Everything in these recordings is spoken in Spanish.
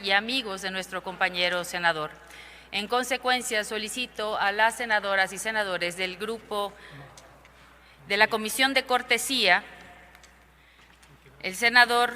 y amigos de nuestro compañero senador. En consecuencia, solicito a las senadoras y senadores del grupo de la Comisión de Cortesía, el senador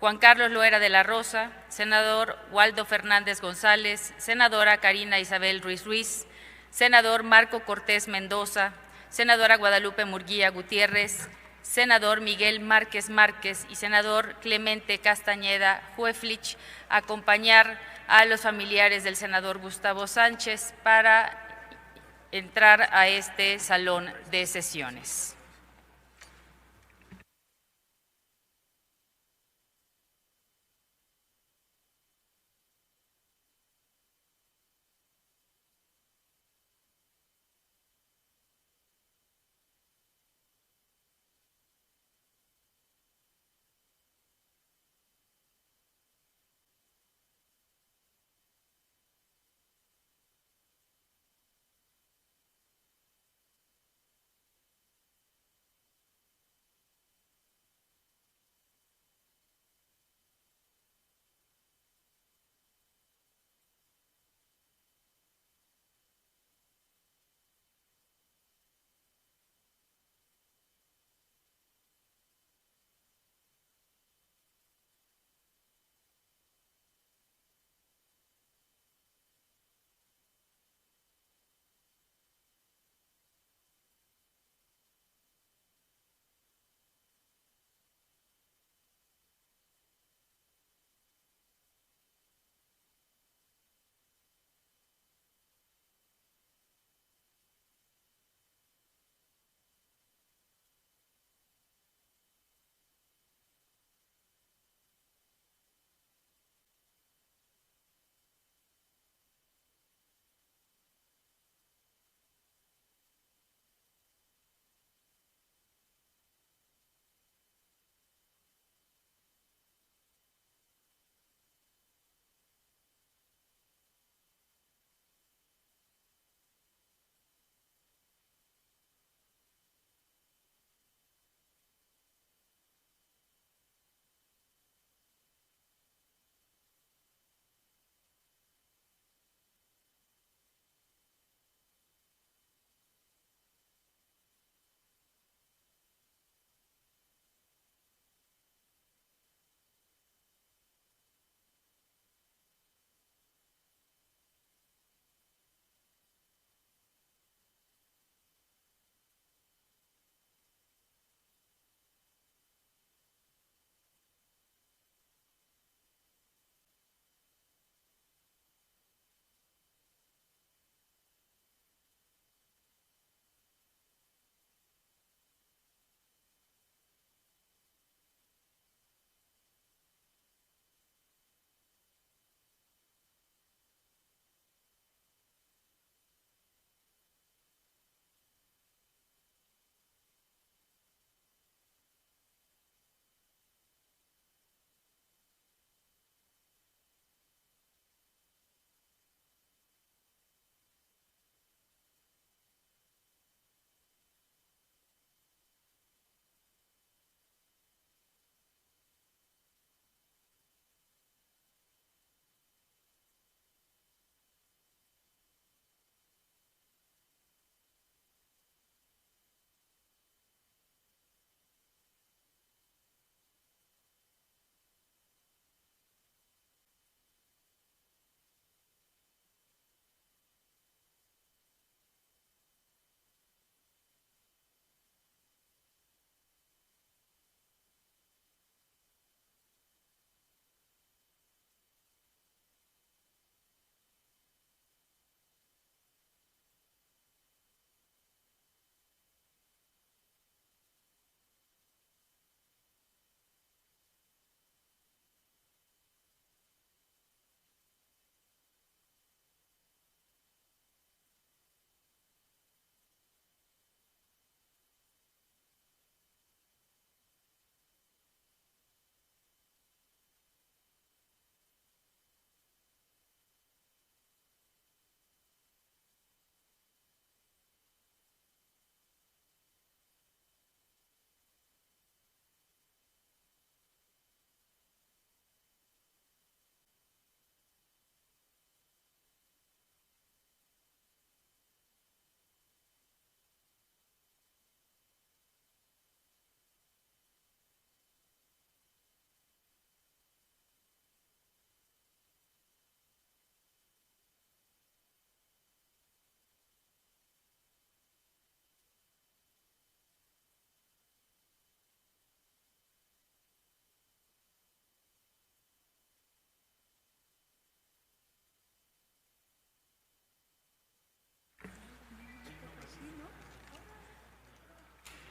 Juan Carlos Loera de la Rosa, senador Waldo Fernández González, senadora Karina Isabel Ruiz Ruiz, senador Marco Cortés Mendoza, senadora Guadalupe Murguía Gutiérrez, senador Miguel Márquez Márquez y senador Clemente Castañeda Hueflich, acompañar a los familiares del senador Gustavo Sánchez para entrar a este salón de sesiones.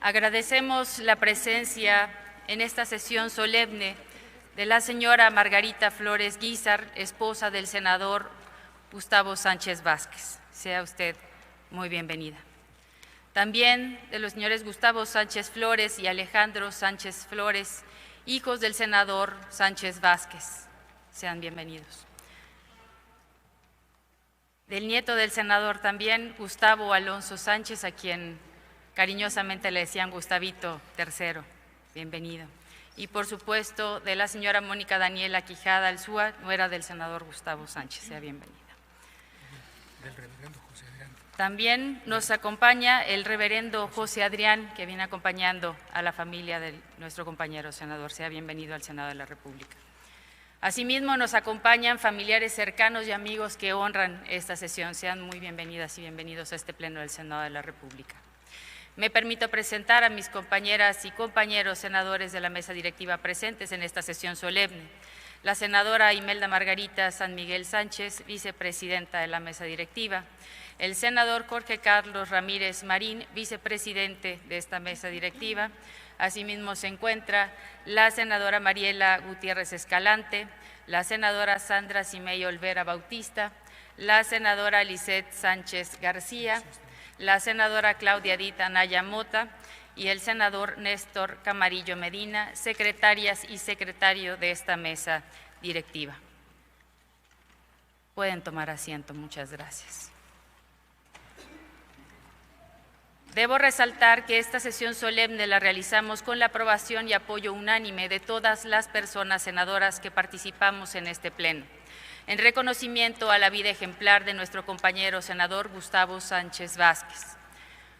Agradecemos la presencia en esta sesión solemne de la señora Margarita Flores Guízar, esposa del senador Gustavo Sánchez Vázquez. Sea usted muy bienvenida. También de los señores Gustavo Sánchez Flores y Alejandro Sánchez Flores, hijos del senador Sánchez Vázquez. Sean bienvenidos. Del nieto del senador también, Gustavo Alonso Sánchez, a quien cariñosamente le decían Gustavito III. Bienvenido. Y por supuesto de la señora Mónica Daniela Quijada Alzúa, nuera del senador Gustavo Sánchez. Sea bienvenida. Del reverendo José Adrián. También nos acompaña el reverendo José Adrián, que viene acompañando a la familia de nuestro compañero senador. Sea bienvenido al Senado de la República. Asimismo, nos acompañan familiares cercanos y amigos que honran esta sesión. Sean muy bienvenidas y bienvenidos a este pleno del Senado de la República. Me permito presentar a mis compañeras y compañeros senadores de la mesa directiva presentes en esta sesión solemne. La senadora Imelda Margarita San Miguel Sánchez, vicepresidenta de la mesa directiva. El senador Jorge Carlos Ramírez Marín, vicepresidente de esta mesa directiva. Asimismo se encuentra la senadora Mariela Gutiérrez Escalante, la senadora Sandra Cimey Olvera Bautista, la senadora Lisette Sánchez García, la senadora Claudia Dita Anaya Mota y el senador Néstor Camarillo Medina, secretarias y secretario de esta mesa directiva. Pueden tomar asiento, muchas gracias. Debo resaltar que esta sesión solemne la realizamos con la aprobación y apoyo unánime de todas las personas senadoras que participamos en este pleno, en reconocimiento a la vida ejemplar de nuestro compañero senador Gustavo Sánchez Vázquez.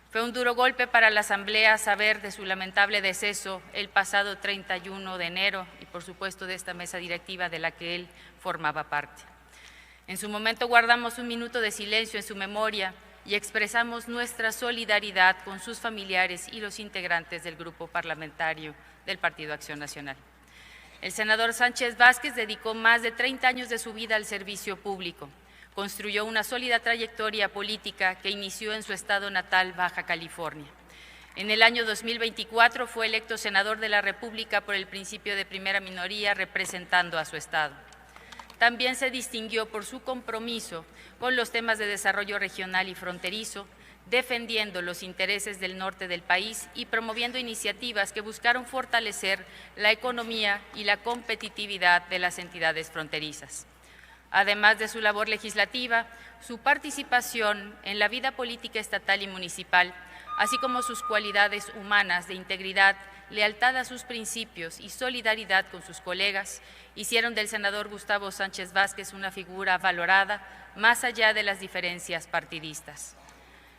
Fue un duro golpe para la Asamblea saber de su lamentable deceso el pasado 31 de enero y por supuesto de esta mesa directiva de la que él formaba parte. En su momento guardamos un minuto de silencio en su memoria y expresamos nuestra solidaridad con sus familiares y los integrantes del grupo parlamentario del Partido Acción Nacional. El senador Sánchez Vázquez dedicó más de 30 años de su vida al servicio público. Construyó una sólida trayectoria política que inició en su estado natal, Baja California. En el año 2024 fue electo senador de la República por el principio de primera minoría, representando a su estado. También se distinguió por su compromiso con los temas de desarrollo regional y fronterizo, defendiendo los intereses del norte del país y promoviendo iniciativas que buscaron fortalecer la economía y la competitividad de las entidades fronterizas. Además de su labor legislativa, su participación en la vida política estatal y municipal, así como sus cualidades humanas de integridad, lealtad a sus principios y solidaridad con sus colegas, hicieron del senador Gustavo Sánchez Vázquez una figura valorada más allá de las diferencias partidistas.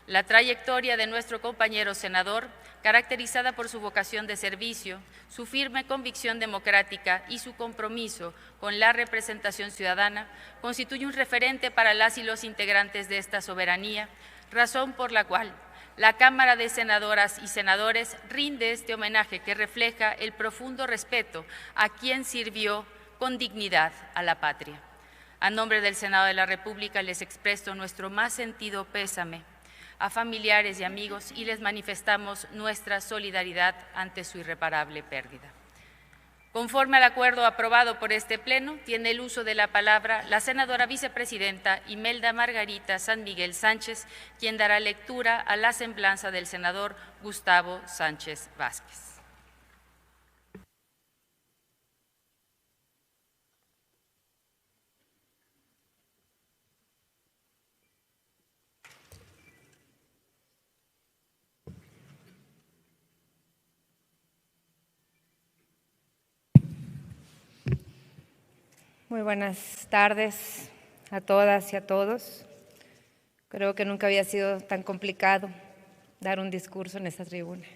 La trayectoria de nuestro compañero senador, caracterizada por su vocación de servicio, su firme convicción democrática y su compromiso con la representación ciudadana, constituye un referente para las y los integrantes de esta soberanía, razón por la cual la Cámara de Senadoras y Senadores rinde este homenaje que refleja el profundo respeto a quien sirvió con dignidad a la patria. A nombre del Senado de la República les expreso nuestro más sentido pésame a familiares y amigos y les manifestamos nuestra solidaridad ante su irreparable pérdida. Conforme al acuerdo aprobado por este Pleno, tiene el uso de la palabra la senadora vicepresidenta Imelda Margarita San Miguel Sánchez, quien dará lectura a la semblanza del senador Gustavo Sánchez Vázquez. Muy buenas tardes a todas y a todos. Creo que nunca había sido tan complicado dar un discurso en esta tribuna.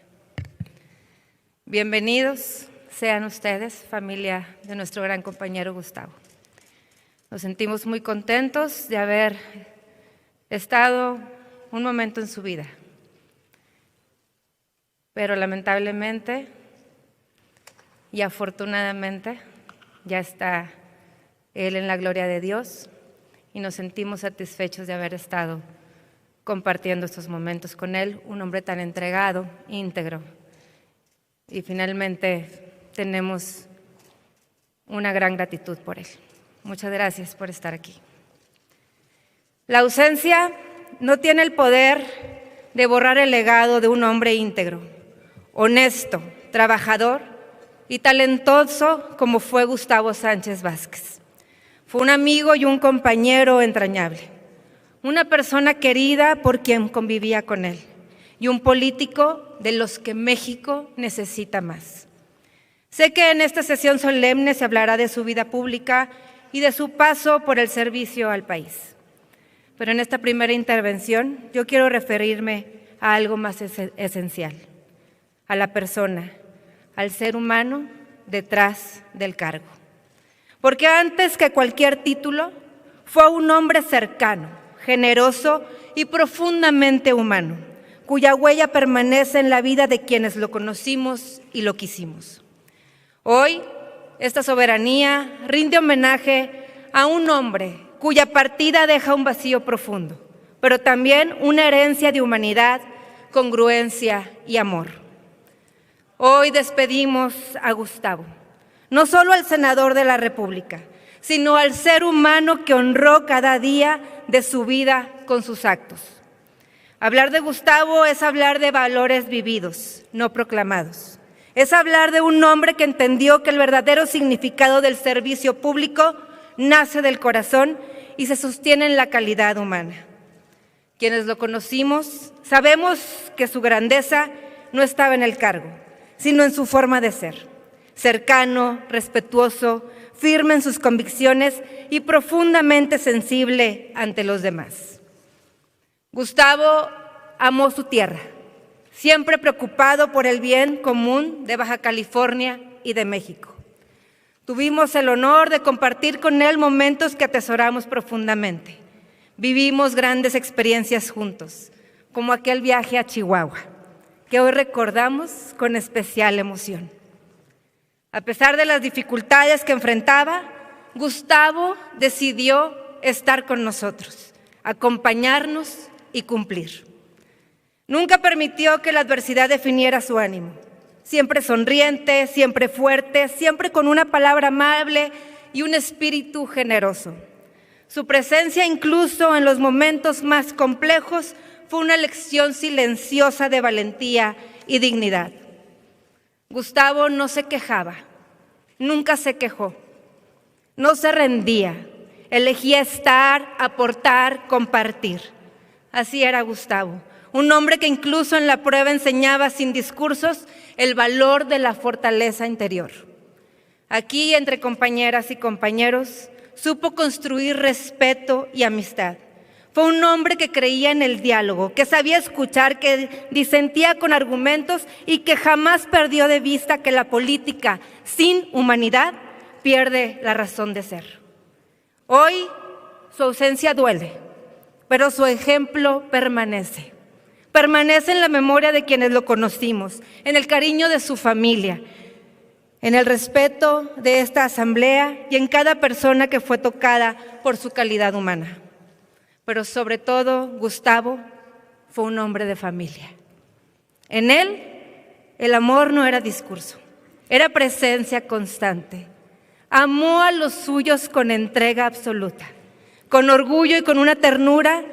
Bienvenidos sean ustedes, familia de nuestro gran compañero Gustavo. Nos sentimos muy contentos de haber estado un momento en su vida, pero lamentablemente y afortunadamente ya está él en la gloria de Dios y nos sentimos satisfechos de haber estado compartiendo estos momentos con él, un hombre tan entregado, íntegro y finalmente tenemos una gran gratitud por él. Muchas gracias por estar aquí. La ausencia no tiene el poder de borrar el legado de un hombre íntegro, honesto, trabajador y talentoso como fue Gustavo Sánchez Vázquez. Fue un amigo y un compañero entrañable, una persona querida por quien convivía con él y un político de los que México necesita más. Sé que en esta sesión solemne se hablará de su vida pública y de su paso por el servicio al país. Pero en esta primera intervención yo quiero referirme a algo más esencial, a la persona, al ser humano detrás del cargo. Porque antes que cualquier título, fue un hombre cercano, generoso y profundamente humano, cuya huella permanece en la vida de quienes lo conocimos y lo quisimos. Hoy, esta soberanía rinde homenaje a un hombre cuya partida deja un vacío profundo, pero también una herencia de humanidad, congruencia y amor. Hoy despedimos a Gustavo, no solo al senador de la República, sino al ser humano que honró cada día de su vida con sus actos. Hablar de Gustavo es hablar de valores vividos, no proclamados. Es hablar de un hombre que entendió que el verdadero significado del servicio público nace del corazón y se sostiene en la calidad humana. Quienes lo conocimos sabemos que su grandeza no estaba en el cargo, sino en su forma de ser. Cercano, respetuoso, firme en sus convicciones y profundamente sensible ante los demás. Gustavo amó su tierra, siempre preocupado por el bien común de Baja California y de México. Tuvimos el honor de compartir con él momentos que atesoramos profundamente. Vivimos grandes experiencias juntos, como aquel viaje a Chihuahua, que hoy recordamos con especial emoción. A pesar de las dificultades que enfrentaba, Gustavo decidió estar con nosotros, acompañarnos y cumplir. Nunca permitió que la adversidad definiera su ánimo. Siempre sonriente, siempre fuerte, siempre con una palabra amable y un espíritu generoso. Su presencia, incluso en los momentos más complejos, fue una lección silenciosa de valentía y dignidad. Gustavo no se quejaba, nunca se quejó, no se rendía, elegía estar, aportar, compartir. Así era Gustavo, un hombre que incluso en la prueba enseñaba sin discursos el valor de la fortaleza interior. Aquí, entre compañeras y compañeros, supo construir respeto y amistad. Fue un hombre que creía en el diálogo, que sabía escuchar, que disentía con argumentos y que jamás perdió de vista que la política sin humanidad pierde la razón de ser. Hoy su ausencia duele, pero su ejemplo permanece. Permanece en la memoria de quienes lo conocimos, en el cariño de su familia, en el respeto de esta asamblea y en cada persona que fue tocada por su calidad humana. Pero sobre todo, Gustavo fue un hombre de familia. En él, el amor no era discurso, era presencia constante. Amó a los suyos con entrega absoluta, con orgullo y con una ternura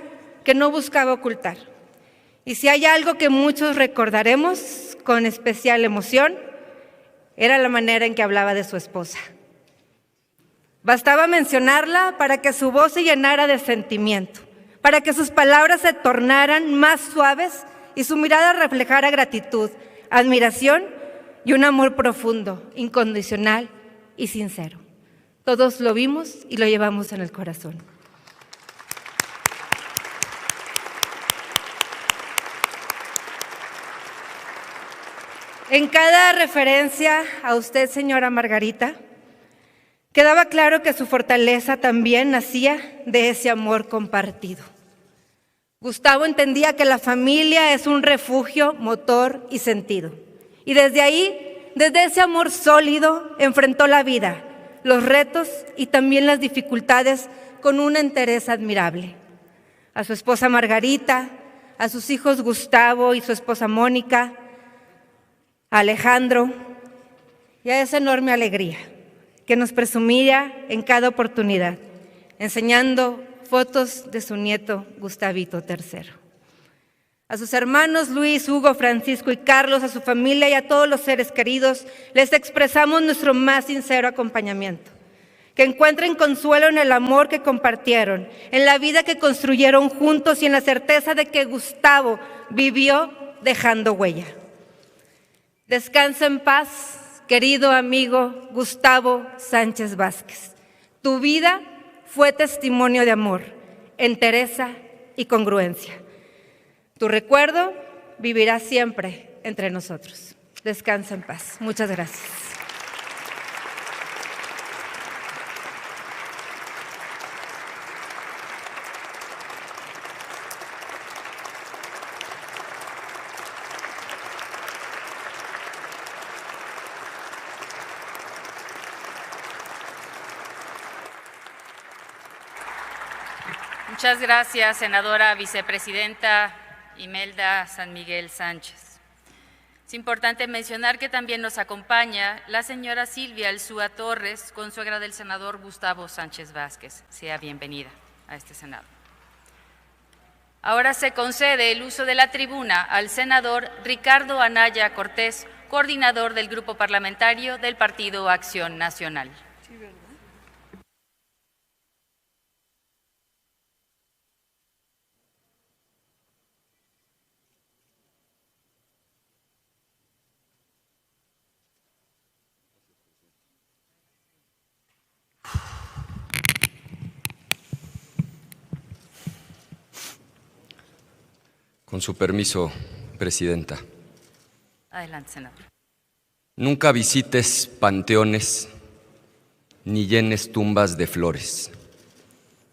que no buscaba ocultar. Y si hay algo que muchos recordaremos con especial emoción, era la manera en que hablaba de su esposa. Bastaba mencionarla para que su voz se llenara de sentimiento, para que sus palabras se tornaran más suaves y su mirada reflejara gratitud, admiración y un amor profundo, incondicional y sincero. Todos lo vimos y lo llevamos en el corazón. En cada referencia a usted, señora Margarita, quedaba claro que su fortaleza también nacía de ese amor compartido. Gustavo entendía que la familia es un refugio, motor y sentido. Y desde ahí, desde ese amor sólido, enfrentó la vida, los retos y también las dificultades con una entereza admirable. A su esposa Margarita, a sus hijos Gustavo y su esposa Mónica, a Alejandro y a esa enorme alegría que nos presumía en cada oportunidad, enseñando fotos de su nieto Gustavito III. A sus hermanos Luis, Hugo, Francisco y Carlos, a su familia y a todos los seres queridos, les expresamos nuestro más sincero acompañamiento. Que encuentren consuelo en el amor que compartieron, en la vida que construyeron juntos y en la certeza de que Gustavo vivió dejando huella. Descansa en paz, querido amigo Gustavo Sánchez Vázquez. Tu vida fue testimonio de amor, entereza y congruencia. Tu recuerdo vivirá siempre entre nosotros. Descansa en paz. Muchas gracias. Muchas gracias, senadora vicepresidenta Imelda San Miguel Sánchez. Es importante mencionar que también nos acompaña la señora Silvia Alzúa Torres, consuegra del senador Gustavo Sánchez Vázquez. Sea bienvenida a este Senado. Ahora se concede el uso de la tribuna al senador Ricardo Anaya Cortés, coordinador del Grupo Parlamentario del Partido Acción Nacional. Con su permiso, Presidenta. Adelante, senador. Nunca visites panteones ni llenes tumbas de flores.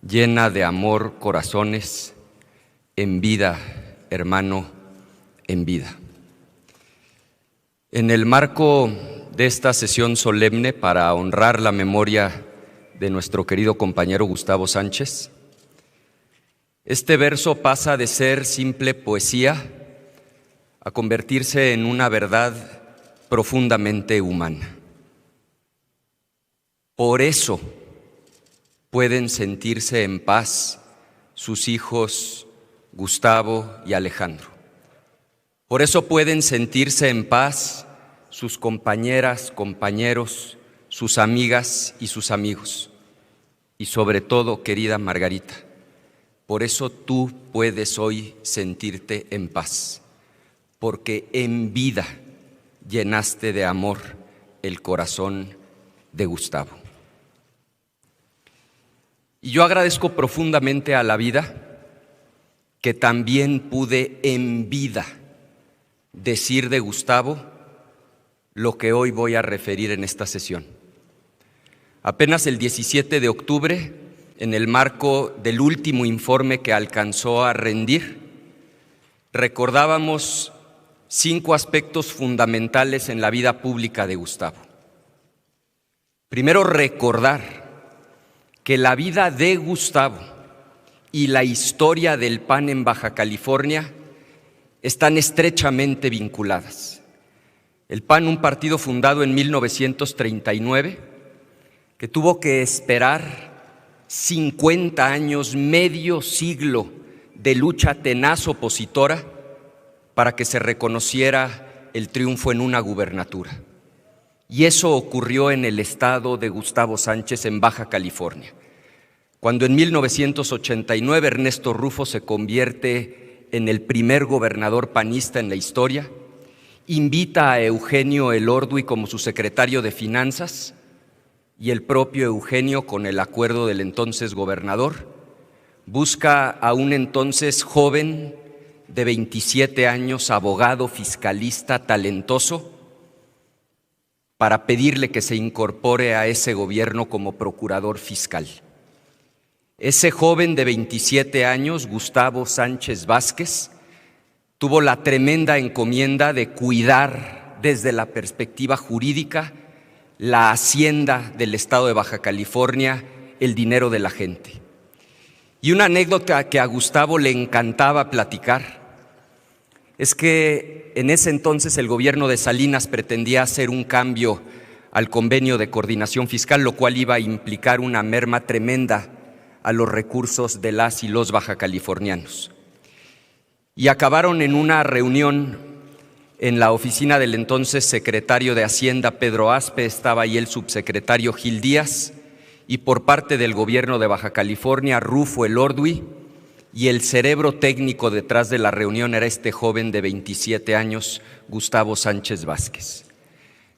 Llena de amor corazones, en vida, hermano, en vida. En el marco de esta sesión solemne para honrar la memoria de nuestro querido compañero Gustavo Sánchez, este verso pasa de ser simple poesía a convertirse en una verdad profundamente humana. Por eso pueden sentirse en paz sus hijos Gustavo y Alejandro. Por eso pueden sentirse en paz sus compañeras, compañeros, sus amigas y sus amigos. Y sobre todo, querida Margarita, por eso tú puedes hoy sentirte en paz, porque en vida llenaste de amor el corazón de Gustavo. Y yo agradezco profundamente a la vida que también pude en vida decir de Gustavo lo que hoy voy a referir en esta sesión. Apenas el 17 de octubre, en el marco del último informe que alcanzó a rendir, recordábamos 5 aspectos fundamentales en la vida pública de Gustavo. Primero, recordar que la vida de Gustavo y la historia del PAN en Baja California están estrechamente vinculadas. El PAN, un partido fundado en 1939, que tuvo que esperar 50 años, medio siglo de lucha tenaz opositora para que se reconociera el triunfo en una gubernatura. Y eso ocurrió en el estado de Gustavo Sánchez, en Baja California, cuando en 1989 Ernesto Rufo se convierte en el primer gobernador panista en la historia, invita a Eugenio Elordui como su secretario de Finanzas, y el propio Eugenio, con el acuerdo del entonces gobernador, busca a un entonces joven de 27 años, abogado, fiscalista, talentoso, para pedirle que se incorpore a ese gobierno como procurador fiscal. Ese joven de 27 años, Gustavo Sánchez Vázquez, tuvo la tremenda encomienda de cuidar desde la perspectiva jurídica la hacienda del estado de Baja California, el dinero de la gente. Y una anécdota que a Gustavo le encantaba platicar es que en ese entonces el gobierno de Salinas pretendía hacer un cambio al convenio de coordinación fiscal, lo cual iba a implicar una merma tremenda a los recursos de las y los bajacalifornianos. Y acabaron en una reunión en la oficina del entonces secretario de Hacienda, Pedro Aspe, estaba ahí el subsecretario Gil Díaz, y por parte del gobierno de Baja California, Rufo Elordui, y el cerebro técnico detrás de la reunión era este joven de 27 años, Gustavo Sánchez Vázquez.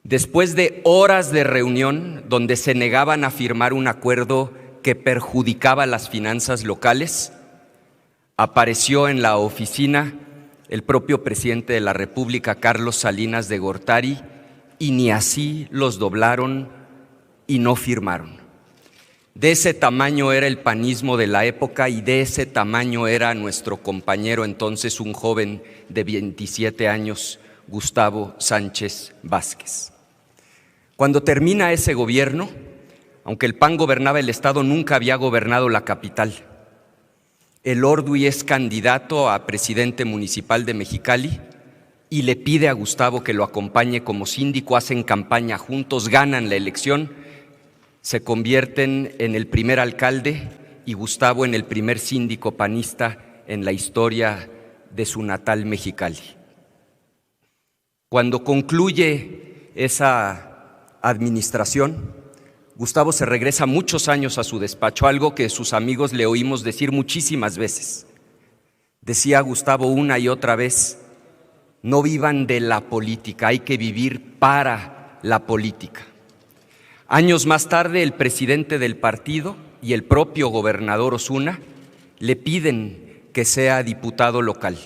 Después de horas de reunión donde se negaban a firmar un acuerdo que perjudicaba las finanzas locales, apareció en la oficina el propio presidente de la República, Carlos Salinas de Gortari, y ni así los doblaron y no firmaron. De ese tamaño era el panismo de la época y de ese tamaño era nuestro compañero entonces, un joven de 27 años, Gustavo Sánchez Vázquez. Cuando termina ese gobierno, aunque el PAN gobernaba el Estado, nunca había gobernado la capital. Elordui es candidato a presidente municipal de Mexicali y le pide a Gustavo que lo acompañe como síndico, hacen campaña juntos, ganan la elección, se convierten en el primer alcalde y Gustavo en el primer síndico panista en la historia de su natal Mexicali. Cuando concluye esa administración, Gustavo se regresa muchos años a su despacho, algo que sus amigos le oímos decir muchísimas veces. Decía Gustavo una y otra vez: no vivan de la política, hay que vivir para la política. Años más tarde, el presidente del partido y el propio gobernador Osuna le piden que sea diputado local.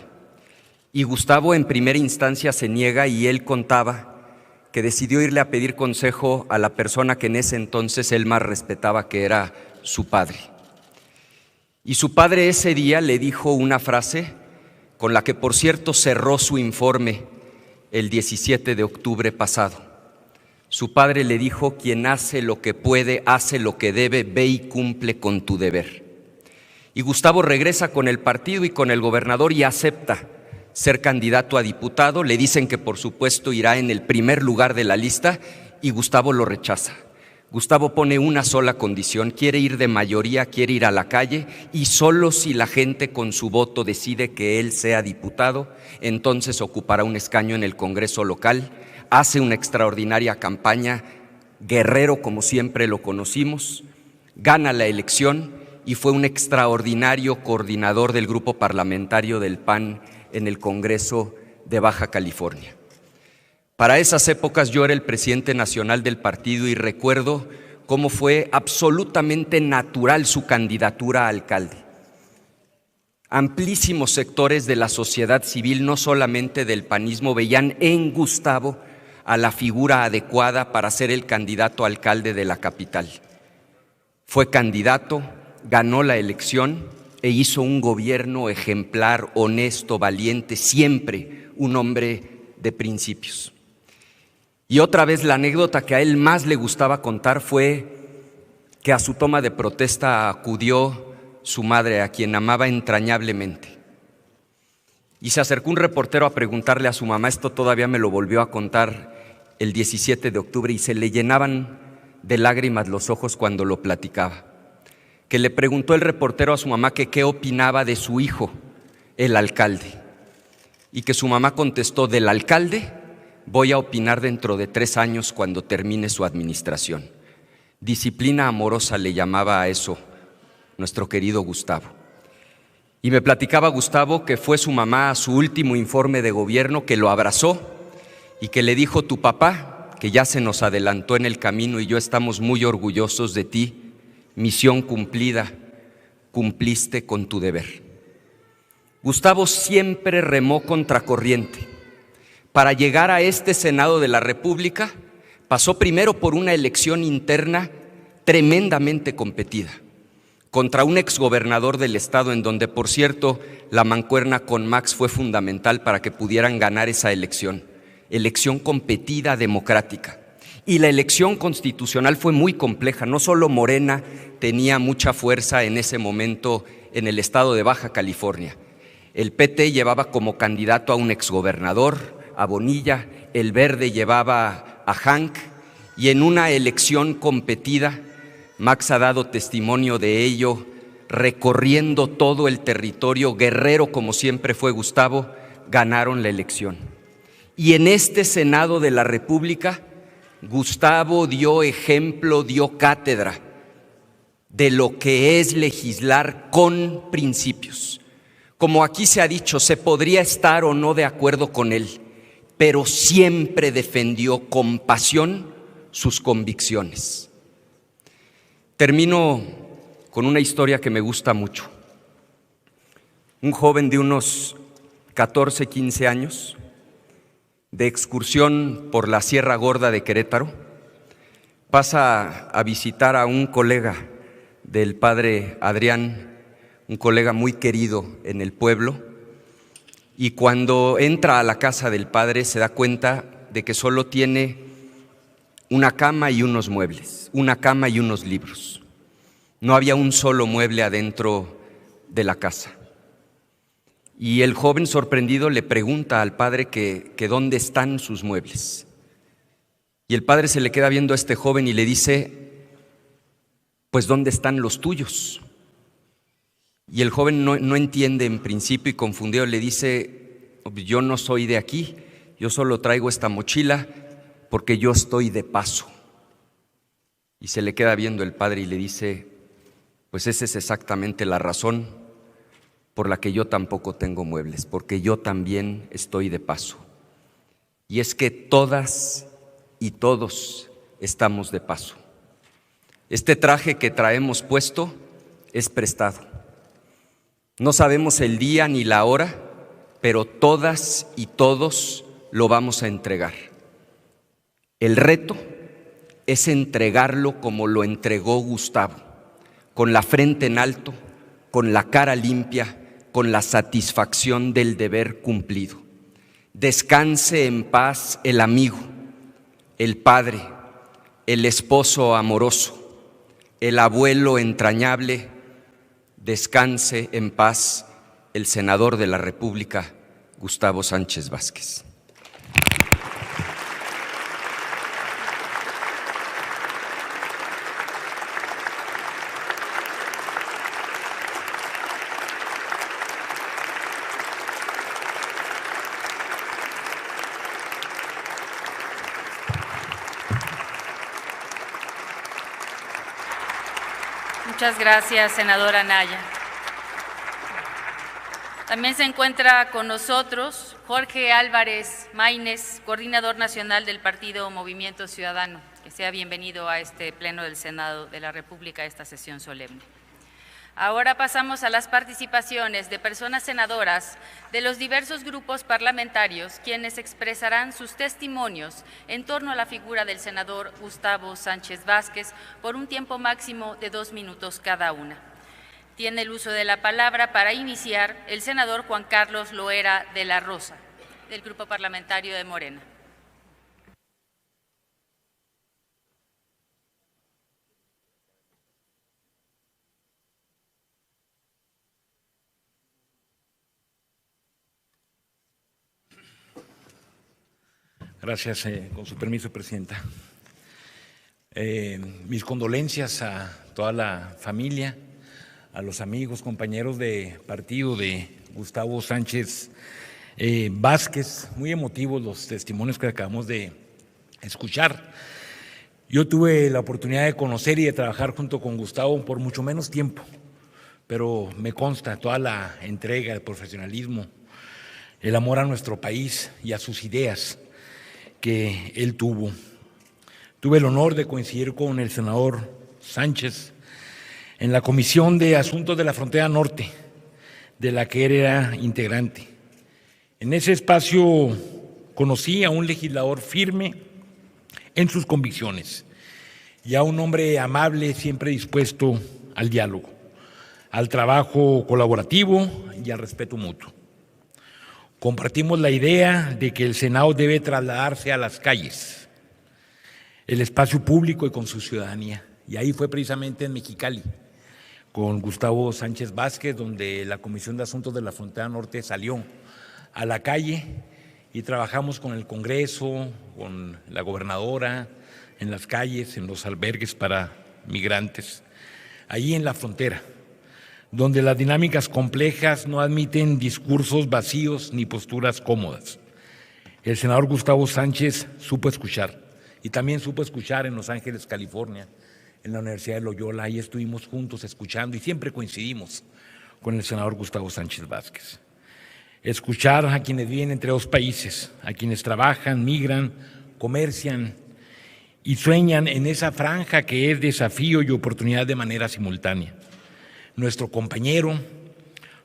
Y Gustavo en primera instancia se niega y él contaba que decidió irle a pedir consejo a la persona que en ese entonces él más respetaba, que era su padre. Y su padre ese día le dijo una frase con la que, por cierto, cerró su informe el 17 de octubre pasado. Su padre le dijo: quien hace lo que puede, hace lo que debe, ve y cumple con tu deber. Y Gustavo regresa con el partido y con el gobernador y acepta ser candidato a diputado. Le dicen que por supuesto irá en el primer lugar de la lista y Gustavo lo rechaza. Gustavo pone una sola condición: quiere ir de mayoría, quiere ir a la calle, y solo si la gente con su voto decide que él sea diputado, entonces ocupará un escaño en el Congreso local. Hace una extraordinaria campaña, guerrero como siempre lo conocimos, gana la elección y fue un extraordinario coordinador del grupo parlamentario del PAN en el Congreso de Baja California. Para esas épocas yo era el presidente nacional del partido y recuerdo cómo fue absolutamente natural su candidatura a alcalde. Amplísimos sectores de la sociedad civil, no solamente del panismo, veían en Gustavo a la figura adecuada para ser el candidato a alcalde de la capital. Fue candidato, ganó la elección e hizo un gobierno ejemplar, honesto, valiente, siempre un hombre de principios. Y otra vez la anécdota que a él más le gustaba contar fue que a su toma de protesta acudió su madre, a quien amaba entrañablemente. Y se acercó un reportero a preguntarle a su mamá, esto todavía me lo volvió a contar el 17 de octubre, y se le llenaban de lágrimas los ojos cuando lo platicaba. Que le preguntó el reportero a su mamá que qué opinaba de su hijo, el alcalde, y que su mamá contestó: del alcalde voy a opinar dentro de 3 años cuando termine su administración. Disciplina amorosa le llamaba a eso nuestro querido Gustavo. Y me platicaba Gustavo que fue su mamá a su último informe de gobierno, que lo abrazó y que le dijo: tu papá, que ya se nos adelantó en el camino y yo estamos muy orgullosos de ti, misión cumplida, cumpliste con tu deber. Gustavo siempre remó contracorriente. Para llegar a este Senado de la República, pasó primero por una elección interna tremendamente competida, contra un exgobernador del estado, en donde, por cierto, la mancuerna con Max fue fundamental para que pudieran ganar esa elección competida, democrática. Y la elección constitucional fue muy compleja. No solo Morena tenía mucha fuerza en ese momento en el estado de Baja California. El PT llevaba como candidato a un exgobernador, a Bonilla, el Verde llevaba a Hank, y en una elección competida, Max ha dado testimonio de ello, recorriendo todo el territorio, guerrero como siempre fue Gustavo, ganaron la elección. Y en este Senado de la República, Gustavo dio ejemplo, dio cátedra de lo que es legislar con principios. Como aquí se ha dicho, se podría estar o no de acuerdo con él, pero siempre defendió con pasión sus convicciones. Termino con una historia que me gusta mucho. Un joven de unos 14, 15 años, de excursión por la Sierra Gorda de Querétaro, pasa a visitar a un colega del padre Adrián, un colega muy querido en el pueblo, y cuando entra a la casa del padre se da cuenta de que solo tiene una cama y unos muebles, una cama y unos libros. No había un solo mueble adentro de la casa. Y el joven sorprendido le pregunta al padre que dónde están sus muebles. Y el padre se le queda viendo a este joven y le dice, pues ¿dónde están los tuyos? Y el joven no entiende en principio y confundido le dice, yo no soy de aquí, yo solo traigo esta mochila porque yo estoy de paso. Y se le queda viendo el padre y le dice, pues esa es exactamente la razón por la que yo tampoco tengo muebles, porque yo también estoy de paso. Y es que todas y todos estamos de paso. Este traje que traemos puesto es prestado. No sabemos el día ni la hora, pero todas y todos lo vamos a entregar. El reto es entregarlo como lo entregó Gustavo, con la frente en alto, con la cara limpia, con la satisfacción del deber cumplido. Descanse en paz el amigo, el padre, el esposo amoroso, el abuelo entrañable. Descanse en paz el senador de la República, Gustavo Sánchez Vázquez. Muchas gracias, senadora Anaya. También se encuentra con nosotros Jorge Álvarez Maínez, coordinador nacional del Partido Movimiento Ciudadano. Que sea bienvenido a este Pleno del Senado de la República, a esta sesión solemne. Ahora pasamos a las participaciones de personas senadoras de los diversos grupos parlamentarios, quienes expresarán sus testimonios en torno a la figura del senador Gustavo Sánchez Vázquez por un tiempo máximo de 2 minutos cada una. Tiene el uso de la palabra para iniciar el senador Juan Carlos Loera de la Rosa, del Grupo Parlamentario de Morena. Gracias, con su permiso, Presidenta. Mis condolencias a toda la familia, a los amigos, compañeros de partido de Gustavo Sánchez Vázquez. Muy emotivos los testimonios que acabamos de escuchar. Yo tuve la oportunidad de conocer y de trabajar junto con Gustavo por mucho menos tiempo, pero me consta toda la entrega, el profesionalismo, el amor a nuestro país y a sus ideas que él tuvo. Tuve el honor de coincidir con el senador Sánchez en la Comisión de Asuntos de la Frontera Norte, de la que era integrante. En ese espacio conocí a un legislador firme en sus convicciones y a un hombre amable, siempre dispuesto al diálogo, al trabajo colaborativo y al respeto mutuo. Compartimos la idea de que el Senado debe trasladarse a las calles, el espacio público y con su ciudadanía. Y ahí fue precisamente en Mexicali, con Gustavo Sánchez Vázquez, donde la Comisión de Asuntos de la Frontera Norte salió a la calle y trabajamos con el Congreso, con la gobernadora, en las calles, en los albergues para migrantes, allí en la frontera, donde las dinámicas complejas no admiten discursos vacíos ni posturas cómodas. El senador Gustavo Sánchez supo escuchar, y también supo escuchar en Los Ángeles, California, en la Universidad de Loyola. Ahí estuvimos juntos escuchando y siempre coincidimos con el senador Gustavo Sánchez Vázquez. Escuchar a quienes viven entre dos países, a quienes trabajan, migran, comercian y sueñan en esa franja que es desafío y oportunidad de manera simultánea. Nuestro compañero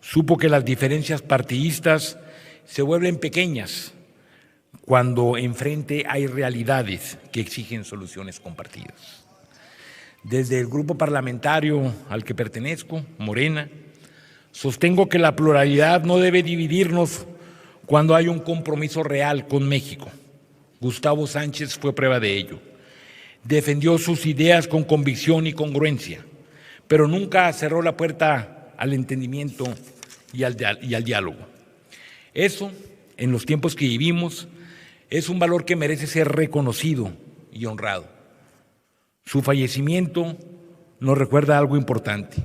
supo que las diferencias partidistas se vuelven pequeñas cuando enfrente hay realidades que exigen soluciones compartidas. Desde el grupo parlamentario al que pertenezco, Morena, sostengo que la pluralidad no debe dividirnos cuando hay un compromiso real con México. Gustavo Sánchez fue prueba de ello. Defendió sus ideas con convicción y congruencia, pero nunca cerró la puerta al entendimiento y al diálogo. Eso, en los tiempos que vivimos, es un valor que merece ser reconocido y honrado. Su fallecimiento nos recuerda algo importante.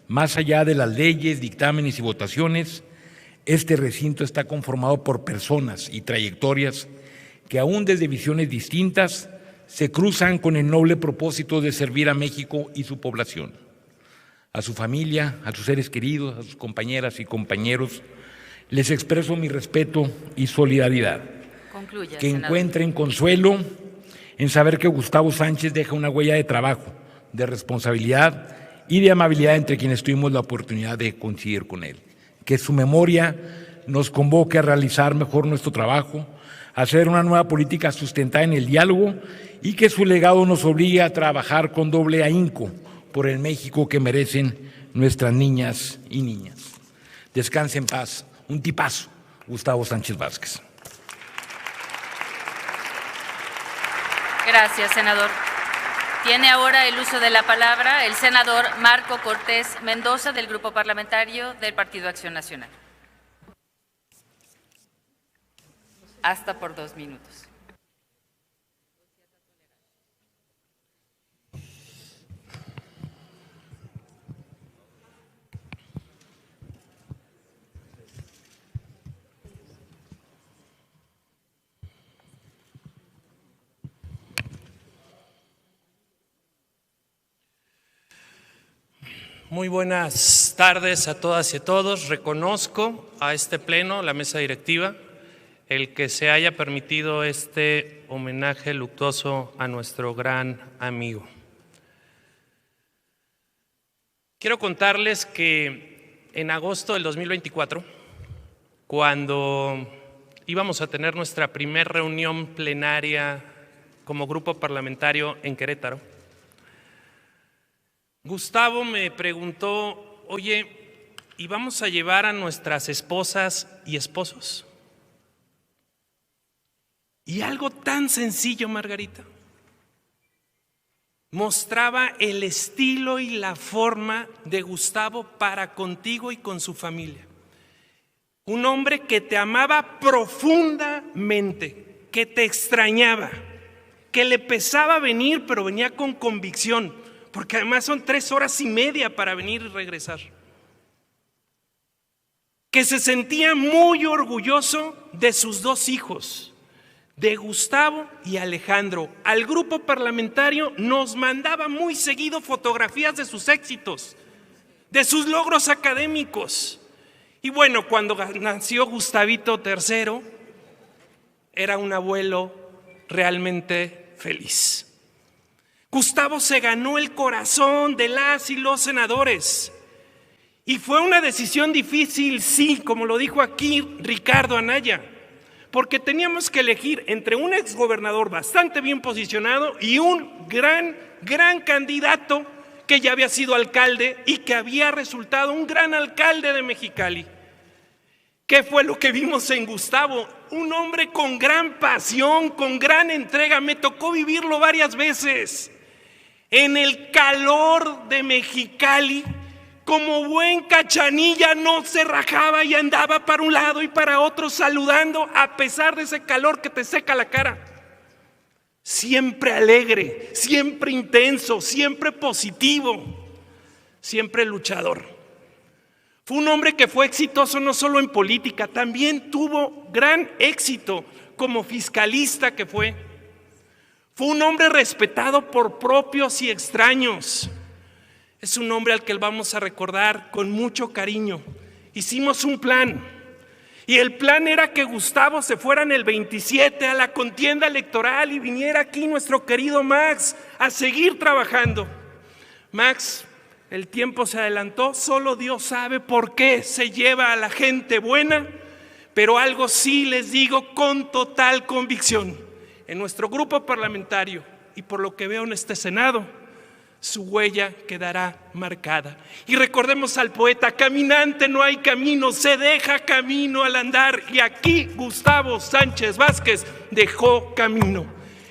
Más allá de las leyes, dictámenes y votaciones, este recinto está conformado por personas y trayectorias que aún desde visiones distintas se cruzan con el noble propósito de servir a México y su población. A su familia, a sus seres queridos, a sus compañeras y compañeros, les expreso mi respeto y solidaridad. Concluya, que senador. Encuentren consuelo en saber que Gustavo Sánchez deja una huella de trabajo, de responsabilidad y de amabilidad entre quienes tuvimos la oportunidad de coincidir con él. Que su memoria nos convoque a realizar mejor nuestro trabajo, a hacer una nueva política sustentada en el diálogo y que su legado nos obligue a trabajar con doble ahínco por el México que merecen nuestras niñas y niñas. Descanse en paz. Un tipazo, Gustavo Sánchez Vázquez. Gracias, senador. Tiene ahora el uso de la palabra el senador Marco Cortés Mendoza, del Grupo Parlamentario del Partido Acción Nacional. Hasta por 2 minutos. Muy buenas tardes a todas y a todos. Reconozco a este pleno, la mesa directiva, el que se haya permitido este homenaje luctuoso a nuestro gran amigo. Quiero contarles que en agosto del 2024, cuando íbamos a tener nuestra primera reunión plenaria como grupo parlamentario en Querétaro, Gustavo me preguntó: oye, ¿y vamos a llevar a nuestras esposas y esposos? Y algo tan sencillo, Margarita, mostraba el estilo y la forma de Gustavo para contigo y con su familia. Un hombre que te amaba profundamente, que te extrañaba, que le pesaba venir, pero venía con convicción, porque además son 3 horas y media para venir y regresar. Que se sentía muy orgulloso de sus 2 hijos, de Gustavo y Alejandro. Al grupo parlamentario nos mandaba muy seguido fotografías de sus éxitos, de sus logros académicos. Y bueno, cuando nació Gustavito III, era un abuelo realmente feliz. Gustavo se ganó el corazón de las y los senadores. Y fue una decisión difícil, sí, como lo dijo aquí Ricardo Anaya, porque teníamos que elegir entre un exgobernador bastante bien posicionado y un gran candidato que ya había sido alcalde y que había resultado un gran alcalde de Mexicali. ¿Qué fue lo que vimos en Gustavo? Un hombre con gran pasión, con gran entrega. Me tocó vivirlo varias veces. En el calor de Mexicali, Como buen cachanilla no se rajaba y andaba para un lado y para otro saludando a pesar de ese calor que te seca la cara. Siempre alegre, siempre intenso, siempre positivo, siempre luchador. Fue un hombre que fue exitoso no solo en política, también tuvo gran éxito como fiscalista que fue. Fue un hombre respetado por propios y extraños. Es un hombre al que vamos a recordar con mucho cariño. Hicimos un plan y el plan era que Gustavo se fuera en el 27 a la contienda electoral y viniera aquí nuestro querido Max a seguir trabajando. Max, el tiempo se adelantó, solo Dios sabe por qué se lleva a la gente buena, pero algo sí les digo con total convicción. En nuestro grupo parlamentario y por lo que veo en este Senado, su huella quedará marcada. Y recordemos al poeta: caminante no hay camino, se deja camino al andar. Y aquí Gustavo Sánchez Vázquez dejó camino.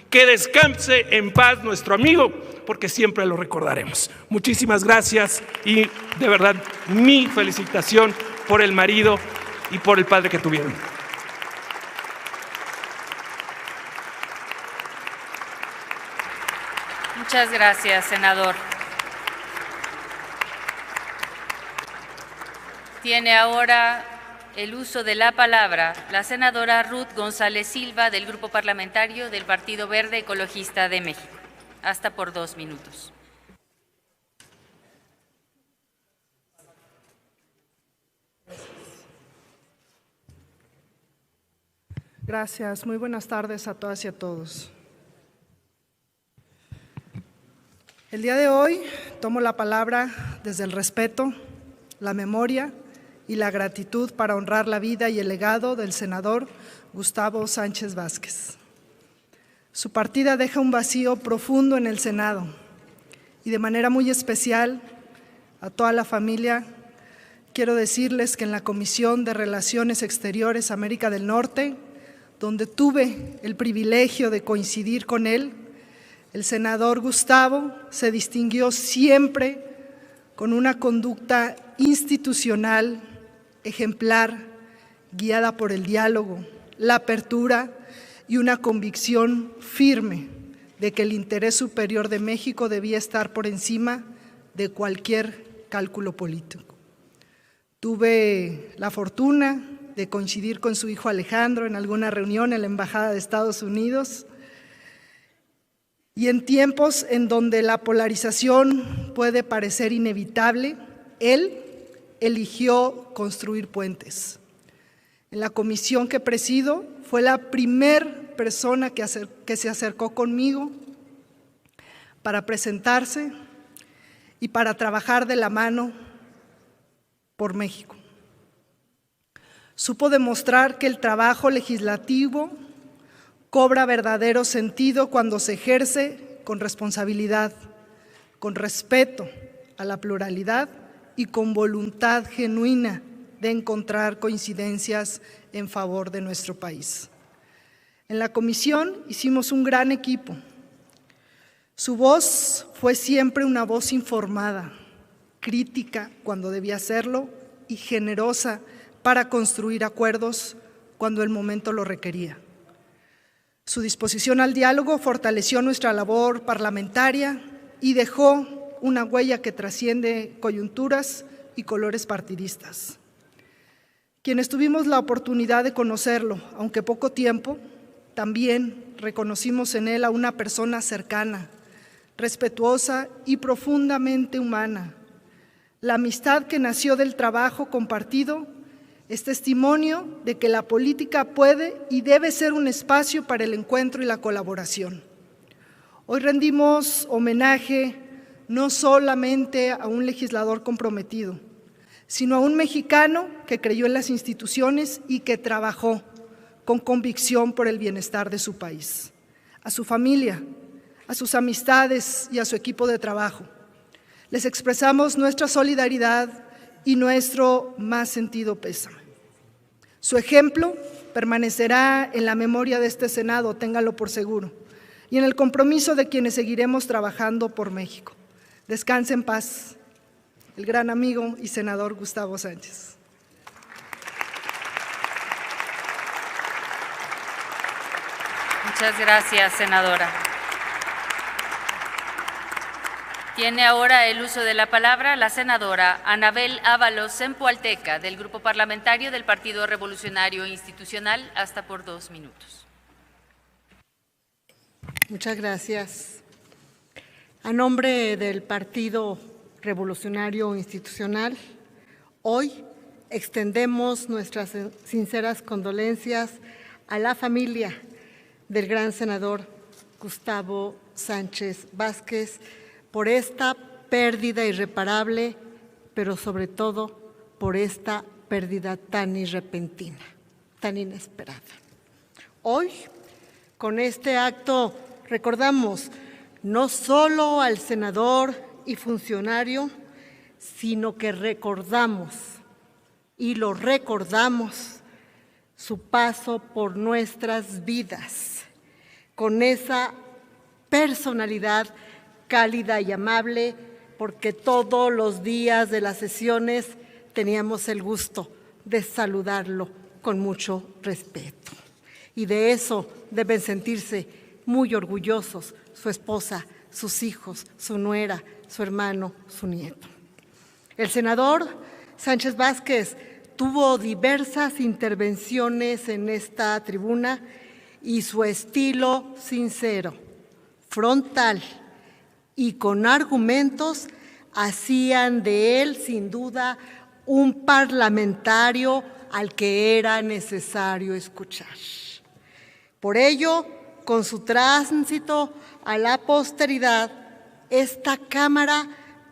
Que descanse en paz nuestro amigo, porque siempre lo recordaremos. Muchísimas gracias y de verdad mi felicitación por el marido y por el padre que tuvieron. Muchas gracias, senador. Tiene ahora el uso de la palabra la senadora Ruth González Silva del Grupo Parlamentario del Partido Verde Ecologista de México. Hasta por 2 minutos. Gracias. Muy buenas tardes a todas y a todos. El día de hoy tomo la palabra desde el respeto, la memoria y la gratitud para honrar la vida y el legado del senador Gustavo Sánchez Vázquez. Su partida deja un vacío profundo en el Senado y de manera muy especial a toda la familia quiero decirles que en la Comisión de Relaciones Exteriores América del Norte, donde tuve el privilegio de coincidir con él, el senador Gustavo se distinguió siempre con una conducta institucional ejemplar, guiada por el diálogo, la apertura y una convicción firme de que el interés superior de México debía estar por encima de cualquier cálculo político. Tuve la fortuna de coincidir con su hijo Alejandro en alguna reunión en la Embajada de Estados Unidos. Y en tiempos en donde la polarización puede parecer inevitable, él eligió construir puentes. En la comisión que presido fue la primera persona que se acercó conmigo para presentarse y para trabajar de la mano por México. Supo demostrar que el trabajo legislativo cobra verdadero sentido cuando se ejerce con responsabilidad, con respeto a la pluralidad y con voluntad genuina de encontrar coincidencias en favor de nuestro país. En la comisión hicimos un gran equipo. Su voz fue siempre una voz informada, crítica cuando debía serlo y generosa para construir acuerdos cuando el momento lo requería. Su disposición al diálogo fortaleció nuestra labor parlamentaria y dejó una huella que trasciende coyunturas y colores partidistas. Quienes tuvimos la oportunidad de conocerlo, aunque poco tiempo, también reconocimos en él a una persona cercana, respetuosa y profundamente humana. La amistad que nació del trabajo compartido es testimonio de que la política puede y debe ser un espacio para el encuentro y la colaboración. Hoy rendimos homenaje no solamente a un legislador comprometido, sino a un mexicano que creyó en las instituciones y que trabajó con convicción por el bienestar de su país, a su familia, a sus amistades y a su equipo de trabajo. Les expresamos nuestra solidaridad y nuestro más sentido pésame. Su ejemplo permanecerá en la memoria de este Senado, ténganlo por seguro, y en el compromiso de quienes seguiremos trabajando por México. Descanse en paz. el gran amigo y senador Gustavo Sánchez. Muchas gracias, senadora. Tiene ahora el uso de la palabra la senadora Anabel Ábalos Zempoalteca, del Grupo Parlamentario del Partido Revolucionario Institucional, hasta por 2 minutos. Muchas gracias. A nombre del Partido Revolucionario Institucional, hoy extendemos nuestras sinceras condolencias a la familia del gran senador Gustavo Sánchez Vázquez por esta pérdida irreparable, pero sobre todo por esta pérdida tan repentina, tan inesperada. Hoy, con este acto, recordamos no solo al senador y funcionario, sino que recordamos y lo recordamos su paso por nuestras vidas, con esa personalidad cálida y amable, porque todos los días de las sesiones teníamos el gusto de saludarlo con mucho respeto. Y de eso deben sentirse muy orgullosos su esposa, sus hijos, su nuera, su hermano, su nieto. El senador Sánchez Vázquez tuvo diversas intervenciones en esta tribuna y su estilo sincero, frontal y con argumentos hacían de él, sin duda, un parlamentario al que era necesario escuchar. Por ello, con su tránsito a la posteridad, esta Cámara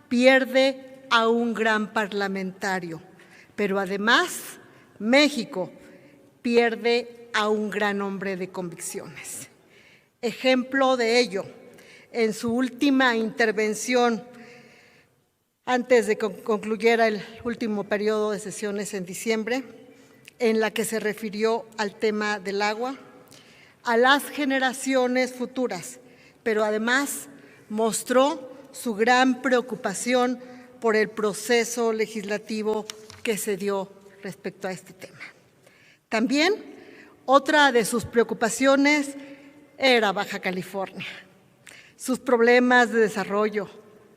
pierde a un gran parlamentario, pero además México pierde a un gran hombre de convicciones. Ejemplo de ello, en su última intervención, antes de que concluyera el último periodo de sesiones en diciembre, en la que se refirió al tema del agua, a las generaciones futuras, pero además mostró su gran preocupación por el proceso legislativo que se dio respecto a este tema. También otra de sus preocupaciones era Baja California, sus problemas de desarrollo,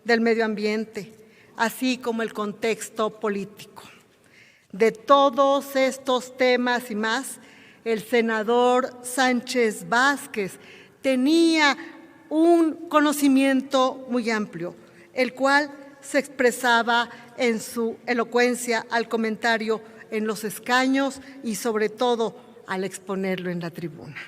del medio ambiente, así como el contexto político. De todos estos temas y más, el senador Sánchez Vázquez tenía un conocimiento muy amplio, el cual se expresaba en su elocuencia al comentario en los escaños y sobre todo al exponerlo en la tribuna.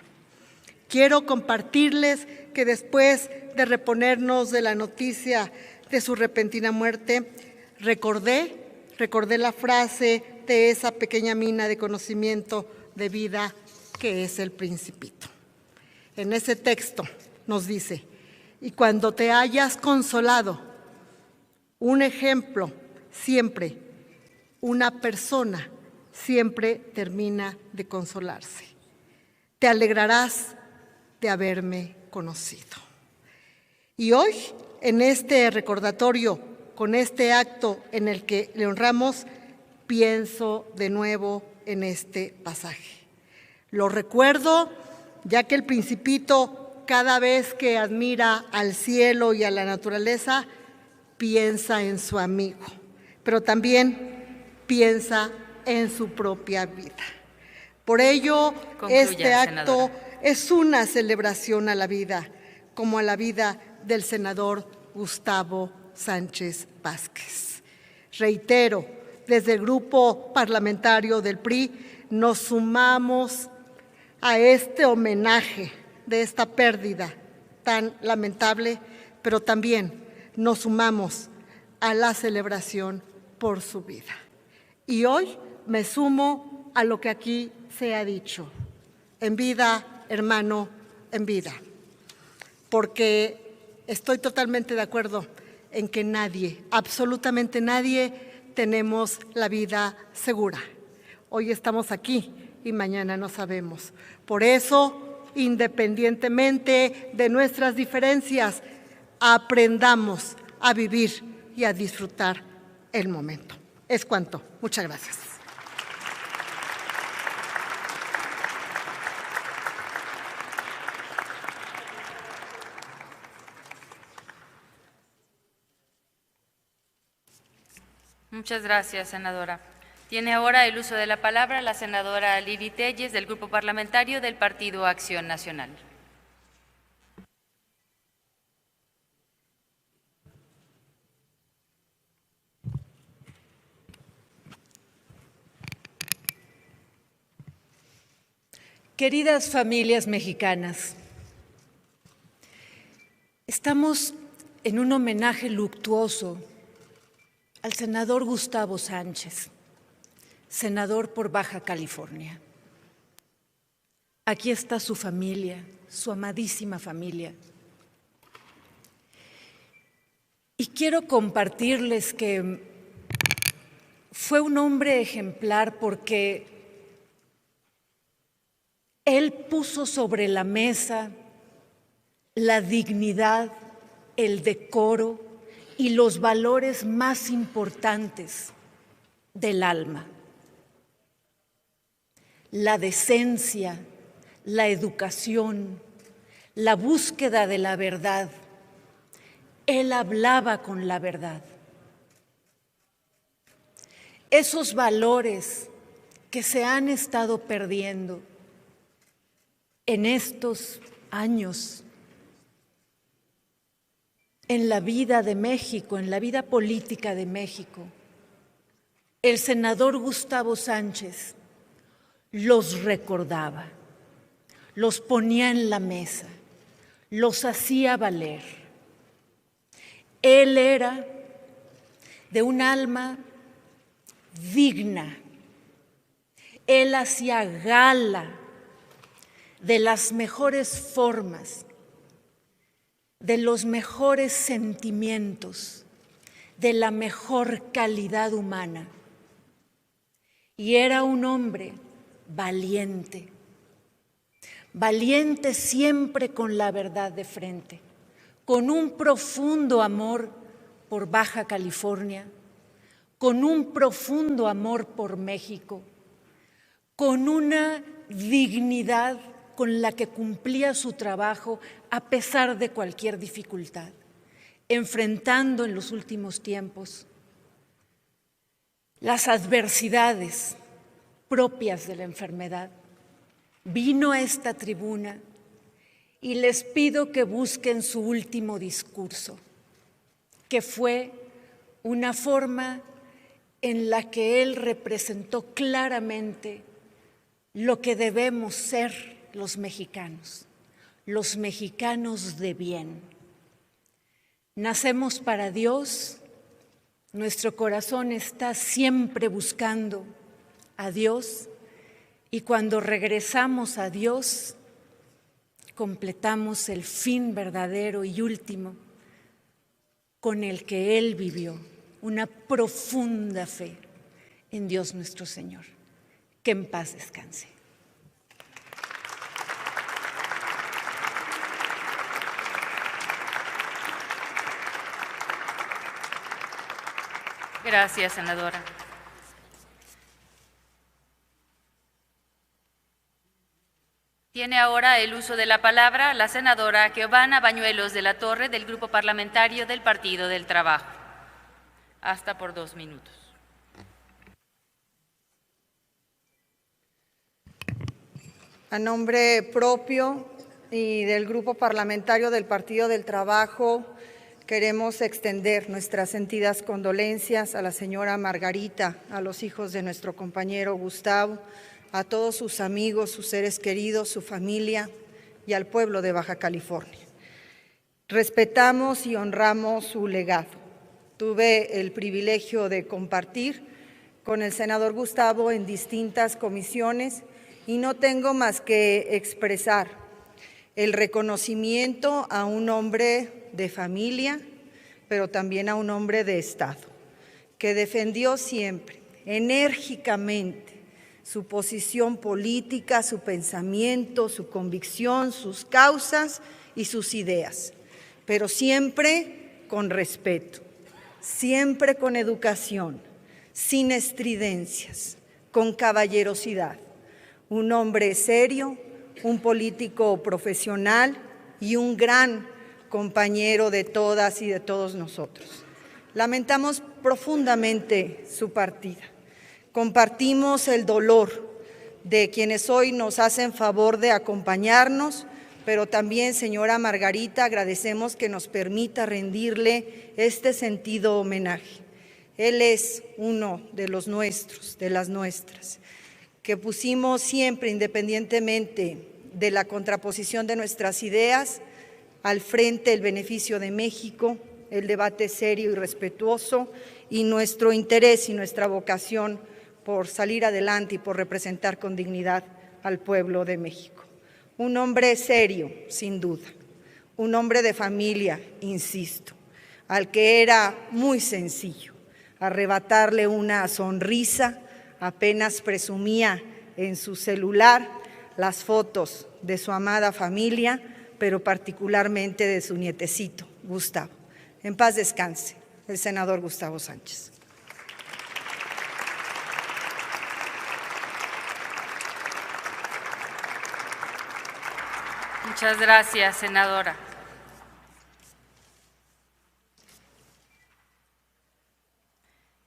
Quiero compartirles que después de reponernos de la noticia de su repentina muerte, recordé la frase de esa pequeña mina de conocimiento de vida que es El Principito. En ese texto nos dice: y cuando te hayas consolado, un ejemplo siempre, una persona siempre termina de consolarse. Te alegrarás de haberme conocido. Y hoy, en este recordatorio, con este acto en el que le honramos, pienso de nuevo en este pasaje. Lo recuerdo, ya que el Principito, cada vez que admira al cielo y a la naturaleza, piensa en su amigo, pero también piensa en su propia vida. Por ello, este acto es una celebración a la vida, como a la vida del senador Gustavo Sánchez Vázquez. Reitero, desde el Grupo Parlamentario del PRI nos sumamos a este homenaje de esta pérdida tan lamentable, pero también nos sumamos a la celebración por su vida. Y hoy me sumo a lo que aquí se ha dicho: en vida, hermano, en vida. Porque estoy totalmente de acuerdo en que nadie, absolutamente nadie, tenemos la vida segura. Hoy estamos aquí y mañana no sabemos. Por eso, independientemente de nuestras diferencias, aprendamos a vivir y a disfrutar el momento. Es cuanto. Muchas gracias. Muchas gracias, senadora. Tiene ahora el uso de la palabra la senadora Lili Telles, del Grupo Parlamentario del Partido Acción Nacional. Queridas familias mexicanas, estamos en un homenaje luctuoso al senador Gustavo Sánchez, senador por Baja California. Aquí está su familia, su amadísima familia. Y quiero compartirles que fue un hombre ejemplar porque él puso sobre la mesa la dignidad, el decoro y los valores más importantes del alma. La decencia, la educación, la búsqueda de la verdad. Él hablaba con la verdad. Esos valores que se han estado perdiendo en estos años en la vida de México, en la vida política de México, el senador Gustavo Sánchez los recordaba, los ponía en la mesa, los hacía valer. Él era de un alma digna. Él hacía gala de las mejores formas, de los mejores sentimientos, de la mejor calidad humana. Y era un hombre valiente, valiente siempre con la verdad de frente, con un profundo amor por Baja California, con un profundo amor por México, con una dignidad con la que cumplía su trabajo a pesar de cualquier dificultad, enfrentando en los últimos tiempos las adversidades propias de la enfermedad. Vino a esta tribuna y les pido que busquen su último discurso, que fue una forma en la que él representó claramente lo que debemos ser los mexicanos de bien. Nacemos para Dios, nuestro corazón está siempre buscando a Dios y cuando regresamos a Dios, completamos el fin verdadero y último con el que Él vivió, una profunda fe en Dios nuestro Señor. Que en paz descanse. Gracias, senadora. Tiene ahora el uso de la palabra la senadora Giovanna Bañuelos de la Torre, del Grupo Parlamentario del Partido del Trabajo. Hasta por 2 minutos. A nombre propio y del Grupo Parlamentario del Partido del Trabajo, queremos extender nuestras sentidas condolencias a la señora Margarita, a los hijos de nuestro compañero Gustavo, a todos sus amigos, sus seres queridos, su familia y al pueblo de Baja California. Respetamos y honramos su legado. Tuve el privilegio de compartir con el senador Gustavo en distintas comisiones y no tengo más que expresar el reconocimiento a un hombre de familia, pero también a un hombre de Estado, que defendió siempre, enérgicamente, su posición política, su pensamiento, su convicción, sus causas y sus ideas, pero siempre con respeto. siempre con educación, sin estridencias, con caballerosidad. Un hombre serio, un político profesional y un gran compañero de todas y de todos nosotros. Lamentamos profundamente su partida. Compartimos el dolor de quienes hoy nos hacen favor de acompañarnos, pero también, señora Margarita, agradecemos que nos permita rendirle este sentido homenaje. Él es uno de los nuestros, de las nuestras, que pusimos siempre, independientemente de la contraposición de nuestras ideas, al frente el beneficio de México, el debate serio y respetuoso, y nuestro interés y nuestra vocación por salir adelante y por representar con dignidad al pueblo de México. Un hombre serio, sin duda, un hombre de familia, insisto, al que era muy sencillo arrebatarle una sonrisa, apenas presumía en su celular las fotos de su amada familia, pero particularmente de su nietecito, Gustavo. En paz descanse, el senador Gustavo Sánchez. Muchas gracias, senadora.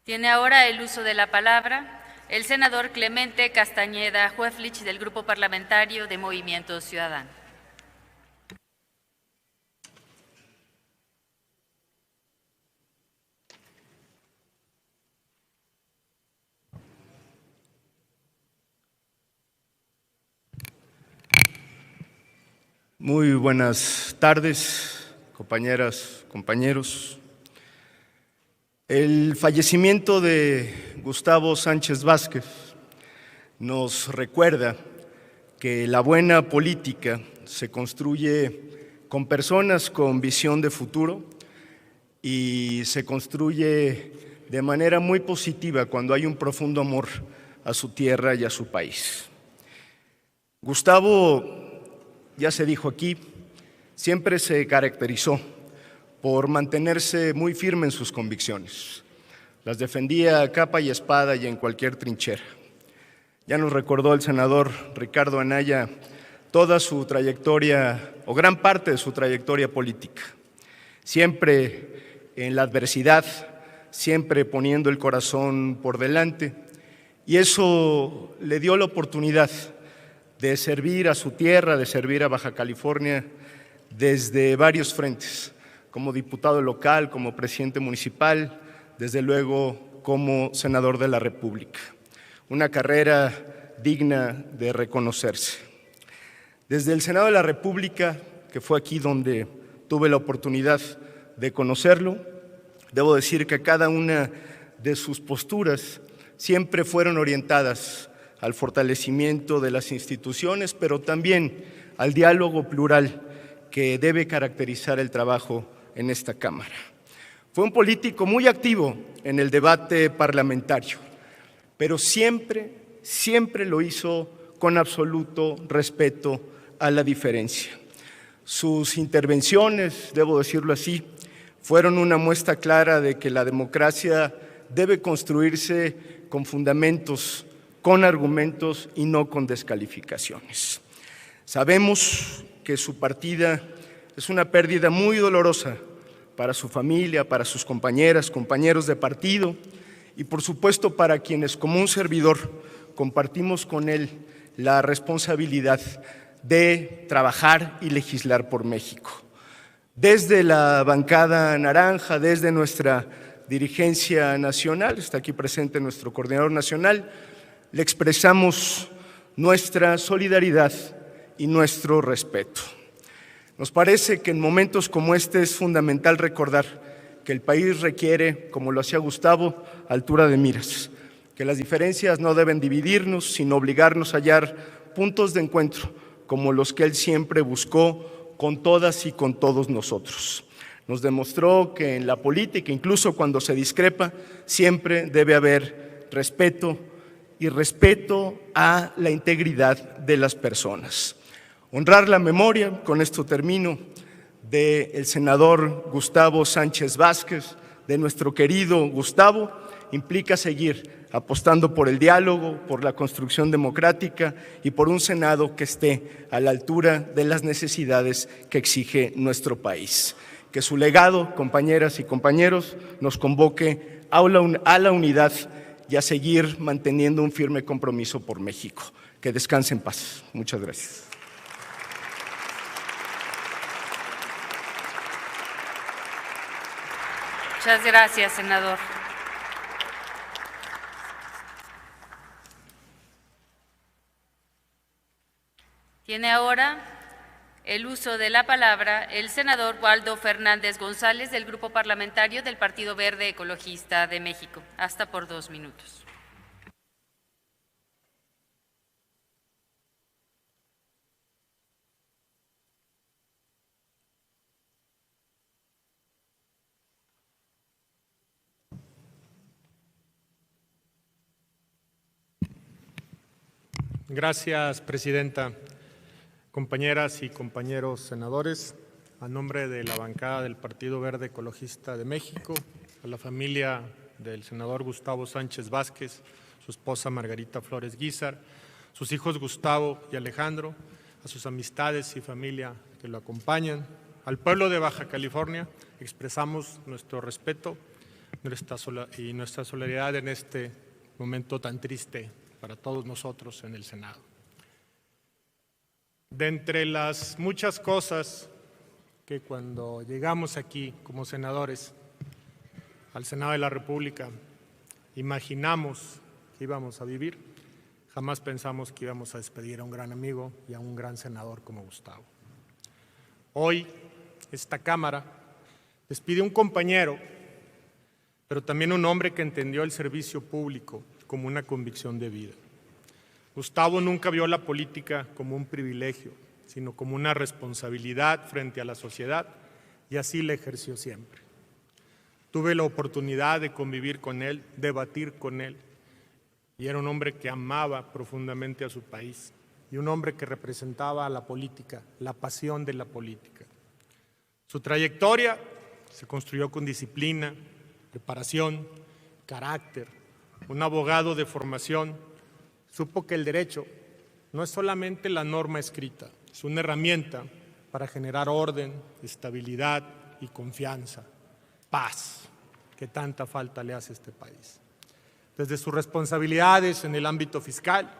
Tiene ahora el uso de la palabra el senador Clemente Castañeda Hueflich, del Grupo Parlamentario de Movimiento Ciudadano. Muy buenas tardes, compañeras, compañeros. El fallecimiento de Gustavo Sánchez Vázquez nos recuerda que la buena política se construye con personas con visión de futuro y se construye de manera muy positiva cuando hay un profundo amor a su tierra y a su país. Gustavo, ya se dijo aquí, siempre se caracterizó por mantenerse muy firme en sus convicciones. Las defendía a capa y espada y en cualquier trinchera. Ya nos recordó el senador Ricardo Anaya toda su trayectoria, o gran parte de su trayectoria política. Siempre en la adversidad, siempre poniendo el corazón por delante, y eso le dio la oportunidad de servir a su tierra, de servir a Baja California desde varios frentes, como diputado local, como presidente municipal, desde luego como senador de la República. Una carrera digna de reconocerse. Desde el Senado de la República, que fue aquí donde tuve la oportunidad de conocerlo, debo decir que cada una de sus posturas siempre fueron orientadas al fortalecimiento de las instituciones, pero también al diálogo plural que debe caracterizar el trabajo en esta Cámara. Fue un político muy activo en el debate parlamentario, pero siempre lo hizo con absoluto respeto a la diferencia. Sus intervenciones, debo decirlo así, fueron una muestra clara de que la democracia debe construirse con fundamentos, con argumentos y no con descalificaciones. Sabemos que su partida es una pérdida muy dolorosa para su familia, para sus compañeras, compañeros de partido y por supuesto para quienes como un servidor compartimos con él la responsabilidad de trabajar y legislar por México. Desde la bancada naranja, desde nuestra dirigencia nacional, está aquí presente nuestro coordinador nacional, le expresamos nuestra solidaridad y nuestro respeto. Nos parece que en momentos como este es fundamental recordar que el país requiere, como lo hacía Gustavo, altura de miras, que las diferencias no deben dividirnos, sino obligarnos a hallar puntos de encuentro, como los que él siempre buscó con todas y con todos nosotros. Nos demostró que en la política, incluso cuando se discrepa, siempre debe haber respeto y respeto a la integridad de las personas. Honrar la memoria, con esto termino, del senador Gustavo Sánchez Vázquez, de nuestro querido Gustavo implica seguir apostando por el diálogo, por la construcción democrática y por un Senado que esté a la altura de las necesidades que exige nuestro país. Que su legado, compañeras y compañeros, nos convoque a la unidad y a seguir manteniendo un firme compromiso por México. Que descanse en paz. Muchas gracias. Muchas gracias, senador. Tiene ahora el uso de la palabra el senador Waldo Fernández González del Grupo Parlamentario del Partido Verde Ecologista de México. Hasta por 2 minutos. Gracias, presidenta. Compañeras y compañeros senadores, a nombre de la bancada del Partido Verde Ecologista de México, a la familia del senador Gustavo Sánchez Vázquez, su esposa Margarita Flores Guízar, sus hijos Gustavo y Alejandro, a sus amistades y familia que lo acompañan, al pueblo de Baja California, expresamos nuestro respeto y nuestra solidaridad en este momento tan triste para todos nosotros en el Senado. De entre las muchas cosas que cuando llegamos aquí como senadores al Senado de la República imaginamos que íbamos a vivir, jamás pensamos que íbamos a despedir a un gran amigo y a un gran senador como Gustavo. Hoy esta Cámara despide un compañero, pero también un hombre que entendió el servicio público como una convicción de vida. Gustavo nunca vio la política como un privilegio, sino como una responsabilidad frente a la sociedad, y así la ejerció siempre. Tuve la oportunidad de convivir con él, debatir con él, y era un hombre que amaba profundamente a su país, y un hombre que representaba a la política, la pasión de la política. Su trayectoria se construyó con disciplina, preparación, carácter. Un abogado de formación, supo que el derecho no es solamente la norma escrita, es una herramienta para generar orden, estabilidad y confianza, paz, que tanta falta le hace a este país. Desde sus responsabilidades en el ámbito fiscal,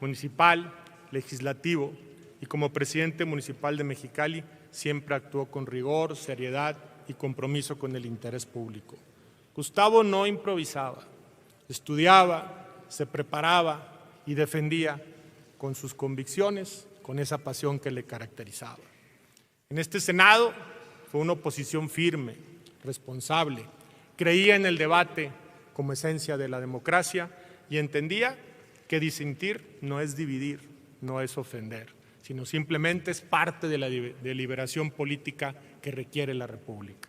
municipal, legislativo y como presidente municipal de Mexicali, siempre actuó con rigor, seriedad y compromiso con el interés público. Gustavo no improvisaba, estudiaba, se preparaba y defendía con sus convicciones, con esa pasión que le caracterizaba. En este Senado fue una oposición firme, responsable, creía en el debate como esencia de la democracia y entendía que disentir no es dividir, no es ofender, sino simplemente es parte de la deliberación política que requiere la República.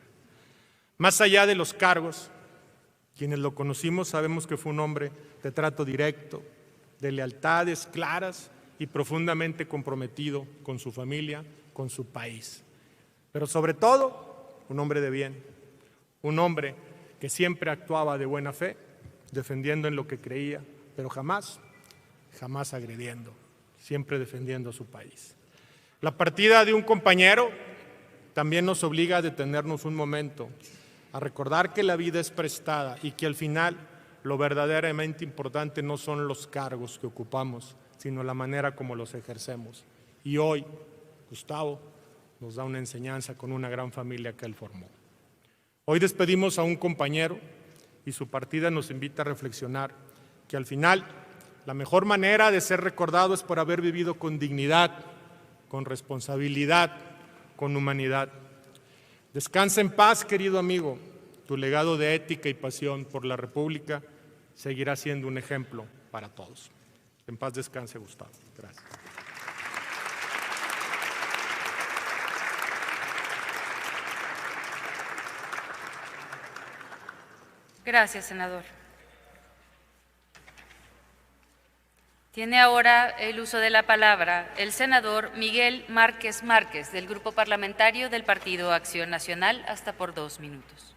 Más allá de los cargos, quienes lo conocimos sabemos que fue un hombre de trato directo, de lealtades claras y profundamente comprometido con su familia, con su país. Pero sobre todo, un hombre de bien, un hombre que siempre actuaba de buena fe, defendiendo en lo que creía, pero jamás agrediendo, siempre defendiendo a su país. La partida de un compañero también nos obliga a detenernos un momento, a recordar que la vida es prestada y que al final lo verdaderamente importante no son los cargos que ocupamos, sino la manera como los ejercemos. Y hoy, Gustavo nos da una enseñanza con una gran familia que él formó. Hoy despedimos a un compañero y su partida nos invita a reflexionar que al final la mejor manera de ser recordado es por haber vivido con dignidad, con responsabilidad, con humanidad. Descansa en paz, querido amigo. Tu legado de ética y pasión por la República seguirá siendo un ejemplo para todos. En paz descanse, Gustavo. Gracias. Gracias, senador. Tiene ahora el uso de la palabra el senador Miguel Márquez Márquez, del Grupo Parlamentario del Partido Acción Nacional, hasta por 2 minutos.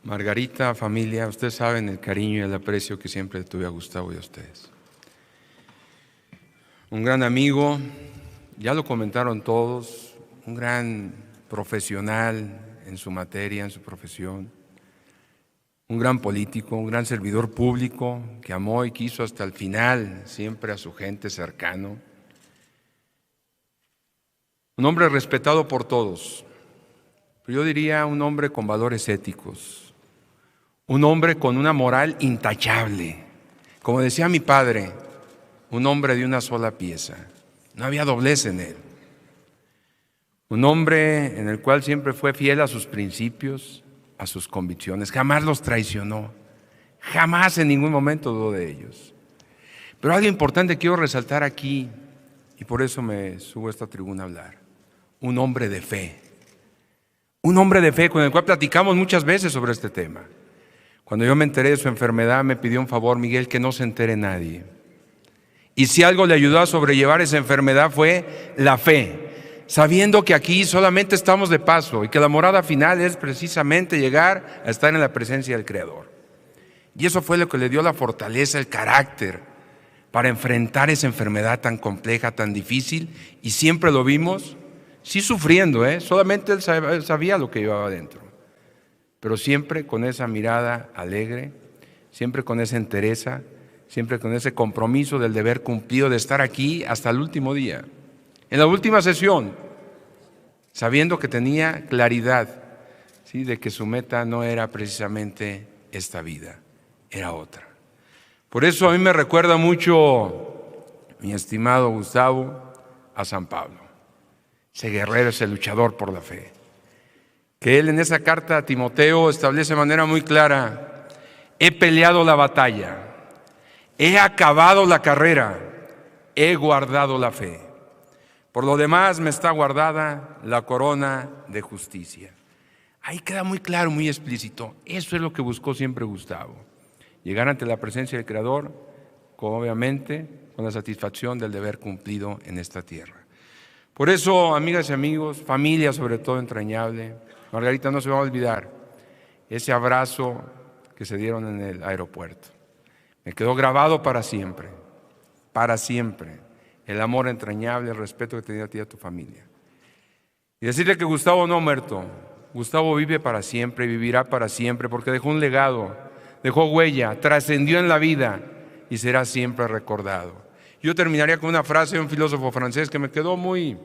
Margarita, familia, ustedes saben el cariño y el aprecio que siempre tuve a Gustavo y a ustedes. Un gran amigo, ya lo comentaron todos, un gran profesional en su materia, en su profesión, un gran político, un gran servidor público que amó y quiso hasta el final siempre a su gente cercano. Un hombre respetado por todos, pero yo diría un hombre con valores éticos. Un hombre con una moral intachable. Como decía mi padre, un hombre de una sola pieza. No había doblez en él. Un hombre en el cual siempre fue fiel a sus principios, a sus convicciones. Jamás los traicionó. Jamás en ningún momento dudó de ellos. Pero algo importante quiero resaltar aquí, y por eso me subo a esta tribuna a hablar. Un hombre de fe. Un hombre de fe con el cual platicamos muchas veces sobre este tema. Cuando yo me enteré de su enfermedad, me pidió un favor, Miguel, que no se entere nadie. Y si algo le ayudó a sobrellevar esa enfermedad fue la fe, sabiendo que aquí solamente estamos de paso y que la morada final es precisamente llegar a estar en la presencia del Creador. Y eso fue lo que le dio la fortaleza, el carácter para enfrentar esa enfermedad tan compleja, tan difícil, y siempre lo vimos, sí sufriendo, solamente él sabía lo que llevaba adentro. Pero siempre con esa mirada alegre, siempre con esa entereza, siempre con ese compromiso del deber cumplido de estar aquí hasta el último día. En la última sesión, sabiendo que tenía claridad, ¿sí?, de que su meta no era precisamente esta vida, era otra. Por eso a mí me recuerda mucho, mi estimado Gustavo, a San Pablo, ese guerrero, ese luchador por la fe. Que él en esa carta a Timoteo establece de manera muy clara: he peleado la batalla, he acabado la carrera, he guardado la fe. Por lo demás me está guardada la corona de justicia. Ahí queda muy claro, muy explícito. Eso es lo que buscó siempre Gustavo. Llegar ante la presencia del Creador, obviamente con la satisfacción del deber cumplido en esta tierra. Por eso, amigas y amigos, familia sobre todo entrañable, Margarita, no se va a olvidar ese abrazo que se dieron en el aeropuerto. Me quedó grabado para siempre, el amor entrañable, el respeto que tenía a ti y a tu familia. Y decirle que Gustavo no ha muerto, Gustavo vive para siempre y vivirá para siempre, porque dejó un legado, dejó huella, trascendió en la vida y será siempre recordado. Yo terminaría con una frase de un filósofo francés que me quedó muy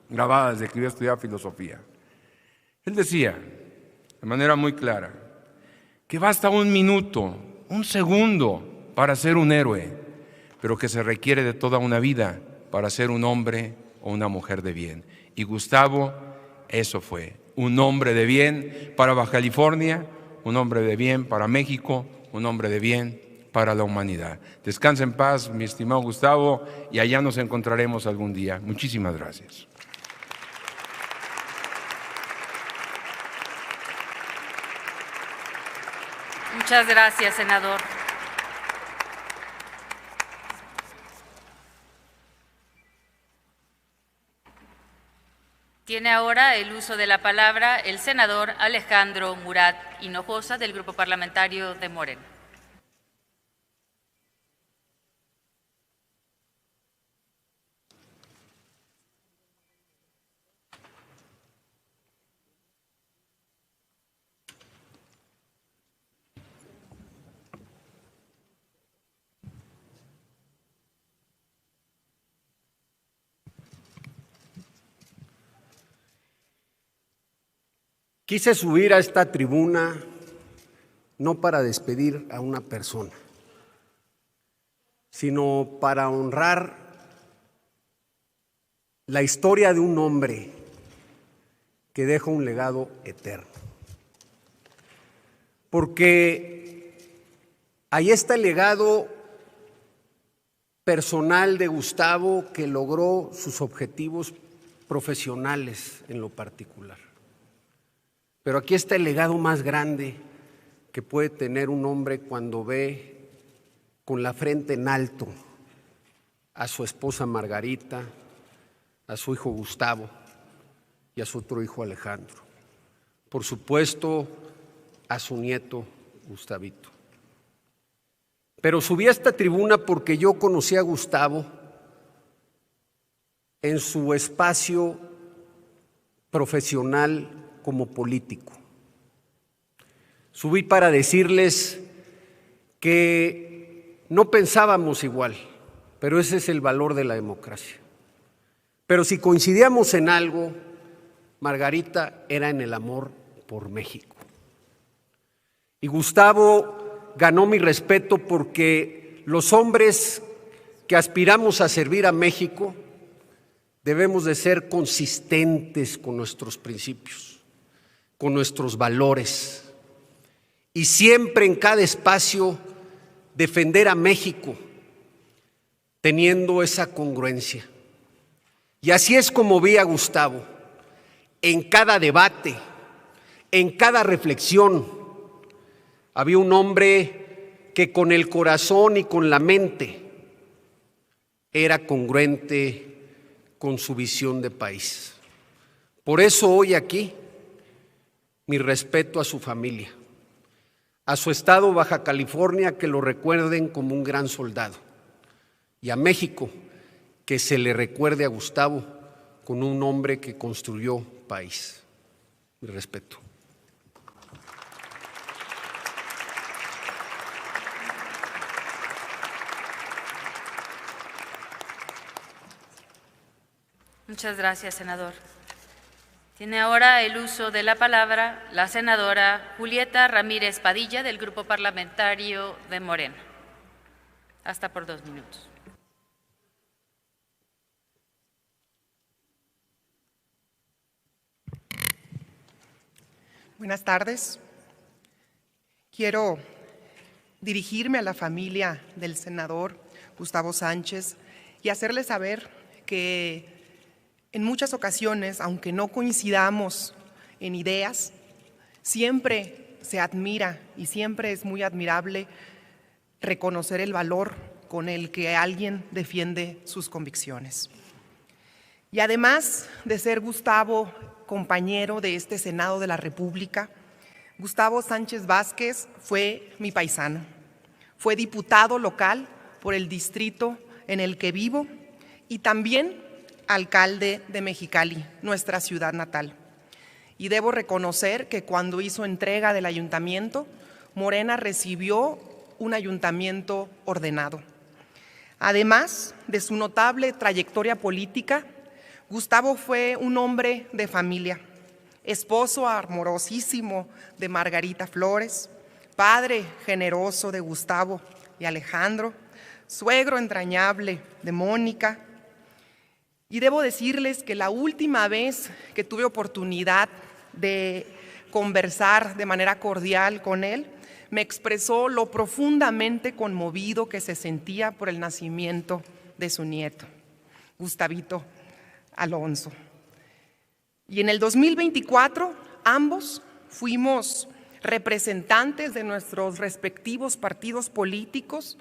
grabada desde que yo estudiaba filosofía. Él decía, de manera muy clara, que basta un minuto, un segundo para ser un héroe, pero que se requiere de toda una vida para ser un hombre o una mujer de bien. Y Gustavo, eso fue, un hombre de bien para Baja California, un hombre de bien para México, un hombre de bien para la humanidad. Descansa en paz, mi estimado Gustavo, y allá nos encontraremos algún día. Muchísimas gracias. Muchas gracias, senador. Tiene ahora el uso de la palabra el senador Alejandro Murat Hinojosa, del Grupo Parlamentario de Morena. Quise subir a esta tribuna no para despedir a una persona, sino para honrar la historia de un hombre que deja un legado eterno. Porque ahí está el legado personal de Gustavo, que logró sus objetivos profesionales en lo particular. Pero aquí está el legado más grande que puede tener un hombre cuando ve con la frente en alto a su esposa Margarita, a su hijo Gustavo y a su otro hijo Alejandro. Por supuesto, a su nieto Gustavito. Pero subí a esta tribuna porque yo conocí a Gustavo en su espacio profesional como político. Subí para decirles que no pensábamos igual, pero ese es el valor de la democracia. Pero si coincidíamos en algo, Margarita, era en el amor por México. Y Gustavo ganó mi respeto porque los hombres que aspiramos a servir a México debemos de ser consistentes con nuestros principios, con nuestros valores, y siempre en cada espacio defender a México teniendo esa congruencia. Y así es como vi a Gustavo, en cada debate, en cada reflexión. Había un hombre que con el corazón y con la mente era congruente con su visión de país. Por eso hoy aquí, mi respeto a su familia, a su estado Baja California, que lo recuerden como un gran soldado, y a México, que se le recuerde a Gustavo con un hombre que construyó país. Mi respeto. Muchas gracias, senador. Tiene ahora el uso de la palabra la senadora Julieta Ramírez Padilla, del Grupo Parlamentario de Morena. Hasta por 2 minutos. Buenas tardes. Quiero dirigirme a la familia del senador Gustavo Sánchez y hacerle saber que en muchas ocasiones, aunque no coincidamos en ideas, siempre se admira y siempre es muy admirable reconocer el valor con el que alguien defiende sus convicciones. Y además de ser Gustavo compañero de este Senado de la República, Gustavo Sánchez Vázquez fue mi paisano. Fue diputado local por el distrito en el que vivo y también alcalde de Mexicali, nuestra ciudad natal. Y debo reconocer que cuando hizo entrega del ayuntamiento, Morena recibió un ayuntamiento ordenado. Además de su notable trayectoria política, Gustavo fue un hombre de familia, esposo amorosísimo de Margarita Flores, padre generoso de Gustavo y Alejandro, suegro entrañable de Mónica. Y debo decirles que la última vez que tuve oportunidad de conversar de manera cordial con él, me expresó lo profundamente conmovido que se sentía por el nacimiento de su nieto, Gustavito Alonso. Y en el 2024, ambos fuimos representantes de nuestros respectivos partidos políticos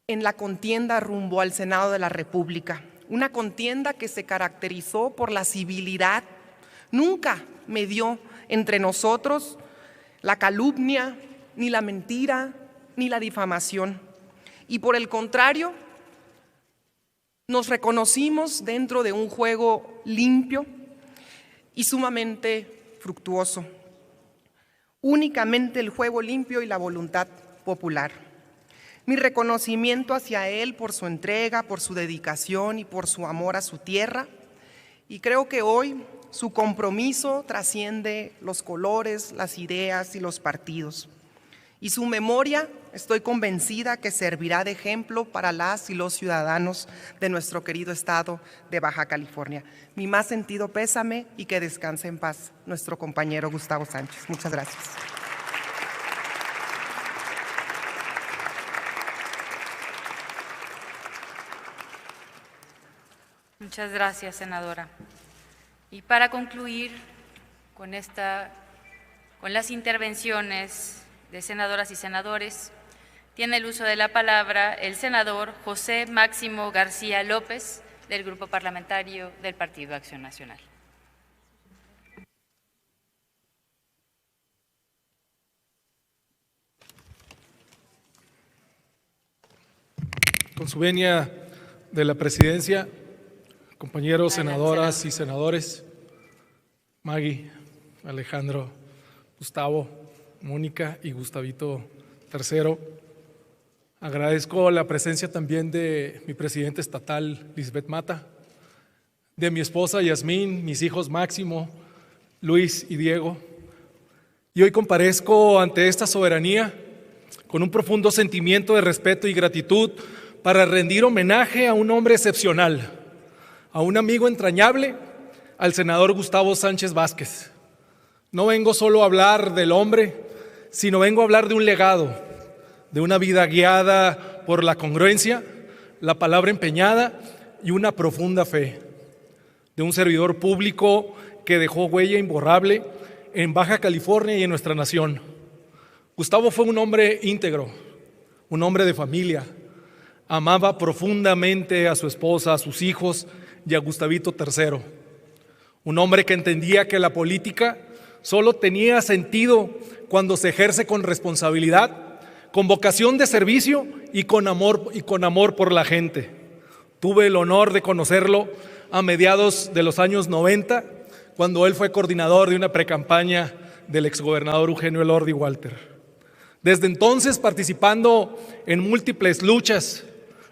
en la contienda rumbo al Senado de la República. Una contienda que se caracterizó por la civilidad. Nunca medió entre nosotros la calumnia, ni la mentira, ni la difamación. Y por el contrario, nos reconocimos dentro de un juego limpio y sumamente fructuoso. Únicamente el juego limpio y la voluntad popular. Mi reconocimiento hacia él por su entrega, por su dedicación y por su amor a su tierra. Y creo que hoy su compromiso trasciende los colores, las ideas y los partidos. Y su memoria, estoy convencida que servirá de ejemplo para las y los ciudadanos de nuestro querido estado de Baja California. Mi más sentido pésame y que descanse en paz nuestro compañero Gustavo Sánchez. Muchas gracias. Muchas gracias, senadora. Y para concluir con las intervenciones de senadoras y senadores, tiene el uso de la palabra el senador José Máximo García López, del Grupo Parlamentario del Partido Acción Nacional. con su venia de la presidencia, compañeros senadoras y senadores, Maggie, Alejandro, Gustavo, Mónica y Gustavito III. Agradezco la presencia también de mi presidente estatal, Lisbeth Mata, de mi esposa Yasmín, mis hijos Máximo, Luis y Diego. Y hoy comparezco ante esta soberanía con un profundo sentimiento de respeto y gratitud para rendir homenaje a un hombre excepcional, a un amigo entrañable, al senador Gustavo Sánchez Vázquez. No vengo solo a hablar del hombre, sino vengo a hablar de un legado, de una vida guiada por la congruencia, la palabra empeñada y una profunda fe, de un servidor público que dejó huella imborrable en Baja California y en nuestra nación. Gustavo fue un hombre íntegro, un hombre de familia. Amaba profundamente a su esposa, a sus hijos y a Gustavito III. Un hombre que entendía que la política solo tenía sentido cuando se ejerce con responsabilidad, con vocación de servicio y con amor por la gente. Tuve el honor de conocerlo a mediados de los años 90, cuando él fue coordinador de una precampaña del exgobernador Eugenio Elordi Walter. Desde entonces participando en múltiples luchas,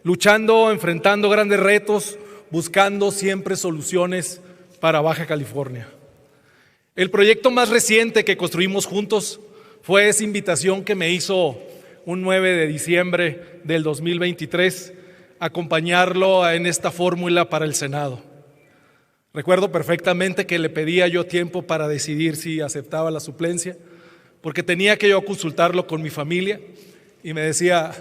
luchando, enfrentando grandes retos, buscando siempre soluciones para Baja California. El proyecto más reciente que construimos juntos fue esa invitación que me hizo un 9 de diciembre del 2023, acompañarlo en esta fórmula para el Senado. Recuerdo perfectamente que le pedía yo tiempo para decidir si aceptaba la suplencia, porque tenía que yo consultarlo con mi familia y me decía,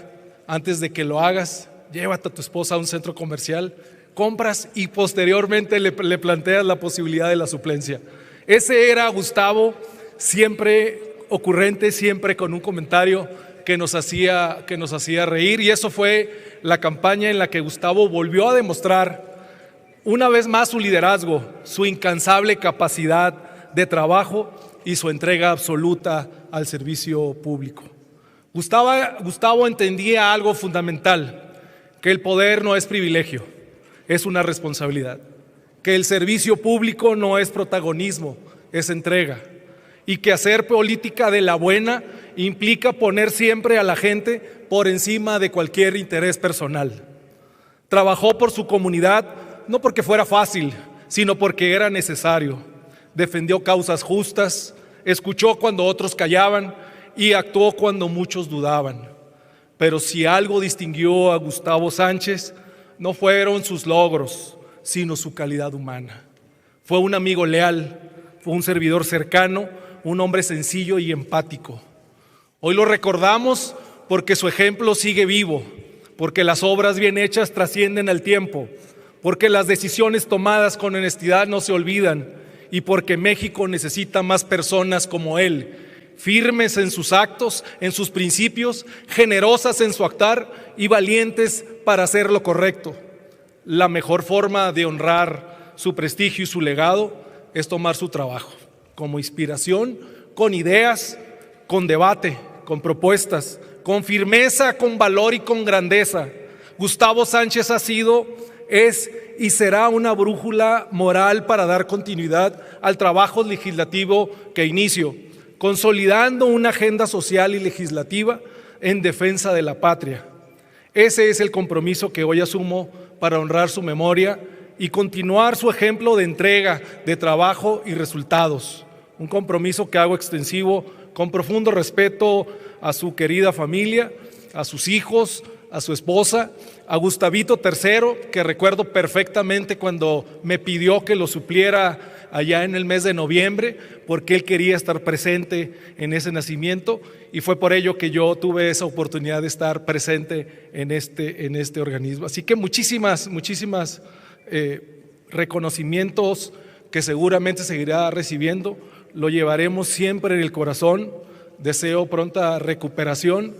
antes de que lo hagas, llévate a tu esposa a un centro comercial, compras y posteriormente le planteas la posibilidad de la suplencia. Ese era Gustavo, siempre ocurrente, siempre con un comentario que nos hacía reír, y eso fue la campaña en la que Gustavo volvió a demostrar una vez más su liderazgo, su incansable capacidad de trabajo y su entrega absoluta al servicio público. Gustavo entendía algo fundamental, que el poder no es privilegio, es una responsabilidad, que el servicio público no es protagonismo, es entrega, y que hacer política de la buena implica poner siempre a la gente por encima de cualquier interés personal. Trabajó por su comunidad no porque fuera fácil, sino porque era necesario. Defendió causas justas, escuchó cuando otros callaban y actuó cuando muchos dudaban. Pero si algo distinguió a Gustavo Sánchez, no fueron sus logros, sino su calidad humana. Fue un amigo leal, fue un servidor cercano, un hombre sencillo y empático. Hoy lo recordamos porque su ejemplo sigue vivo, porque las obras bien hechas trascienden al tiempo, porque las decisiones tomadas con honestidad no se olvidan y porque México necesita más personas como él, firmes en sus actos, en sus principios, generosas en su actuar y valientes para hacer lo correcto. La mejor forma de honrar su prestigio y su legado es tomar su trabajo como inspiración, con ideas, con debate, con propuestas, con firmeza, con valor y con grandeza. Gustavo Sánchez ha sido, es y será una brújula moral para dar continuidad al trabajo legislativo que inicio, consolidando una agenda social y legislativa en defensa de la patria. Ese es el compromiso que hoy asumo para honrar su memoria y continuar su ejemplo de entrega, de trabajo y resultados. Un compromiso que hago extensivo con profundo respeto a su querida familia, a sus hijos, a su esposa, a Gustavito III, que recuerdo perfectamente cuando me pidió que lo supliera allá en el mes de noviembre, porque él quería estar presente en ese nacimiento, y fue por ello que yo tuve esa oportunidad de estar presente en este organismo. Así que muchísimas reconocimientos que seguramente seguirá recibiendo, lo llevaremos siempre en el corazón. Deseo pronta recuperación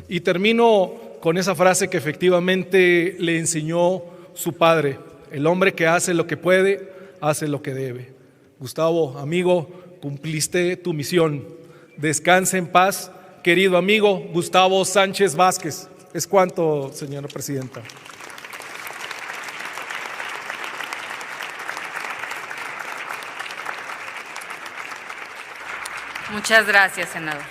y termino con esa frase que efectivamente le enseñó su padre: el hombre que hace lo que puede, hace lo que debe. Gustavo, amigo, cumpliste tu misión. Descanse en paz, querido amigo Gustavo Sánchez Vázquez. Es cuanto, señora presidenta. Muchas gracias, senador.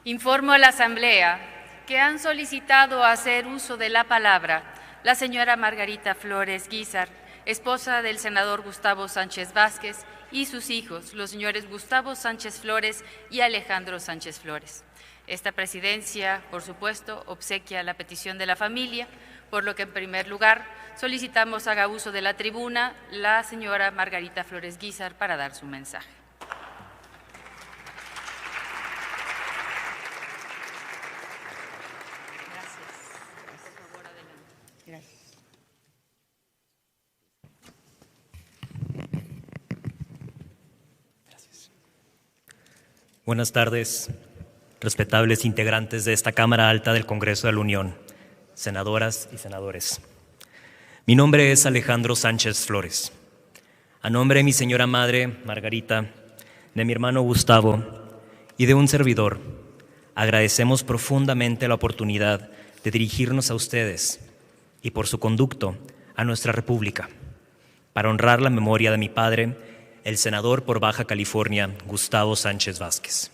Informo a la Asamblea que han solicitado hacer uso de la palabra la señora Margarita Flores Guízar, esposa del senador Gustavo Sánchez Vázquez, y sus hijos, los señores Gustavo Sánchez Flores y Alejandro Sánchez Flores. Esta presidencia, por supuesto, obsequia la petición de la familia, por lo que en primer lugar solicitamos haga uso de la tribuna la señora Margarita Flores Guízar para dar su mensaje. Buenas tardes, respetables integrantes de esta Cámara Alta del Congreso de la Unión, senadoras y senadores. Mi nombre es Alejandro Sánchez Flores. A nombre de mi señora madre, Margarita, de mi hermano Gustavo y de un servidor, agradecemos profundamente la oportunidad de dirigirnos a ustedes y por su conducto a nuestra República, para honrar la memoria de mi padre, el senador por Baja California, Gustavo Sánchez Vázquez.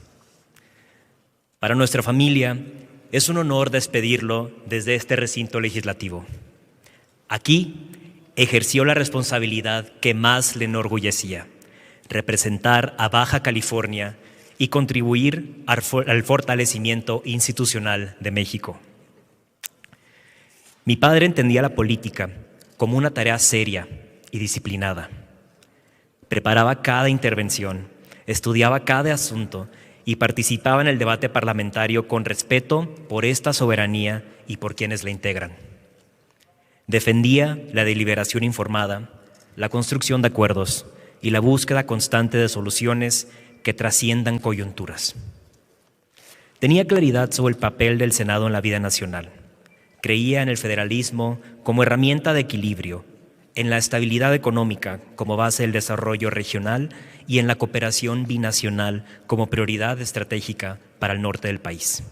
Para nuestra familia es un honor despedirlo desde este recinto legislativo. Aquí ejerció la responsabilidad que más le enorgullecía, representar a Baja California y contribuir al fortalecimiento institucional de México. Mi padre entendía la política como una tarea seria y disciplinada. Preparaba cada intervención, estudiaba cada asunto y participaba en el debate parlamentario con respeto por esta soberanía y por quienes la integran. Defendía la deliberación informada, la construcción de acuerdos y la búsqueda constante de soluciones que trasciendan coyunturas. Tenía claridad sobre el papel del Senado en la vida nacional. Creía en el federalismo como herramienta de equilibrio, en la estabilidad económica como base del desarrollo regional y en la cooperación binacional como prioridad estratégica para el norte del país.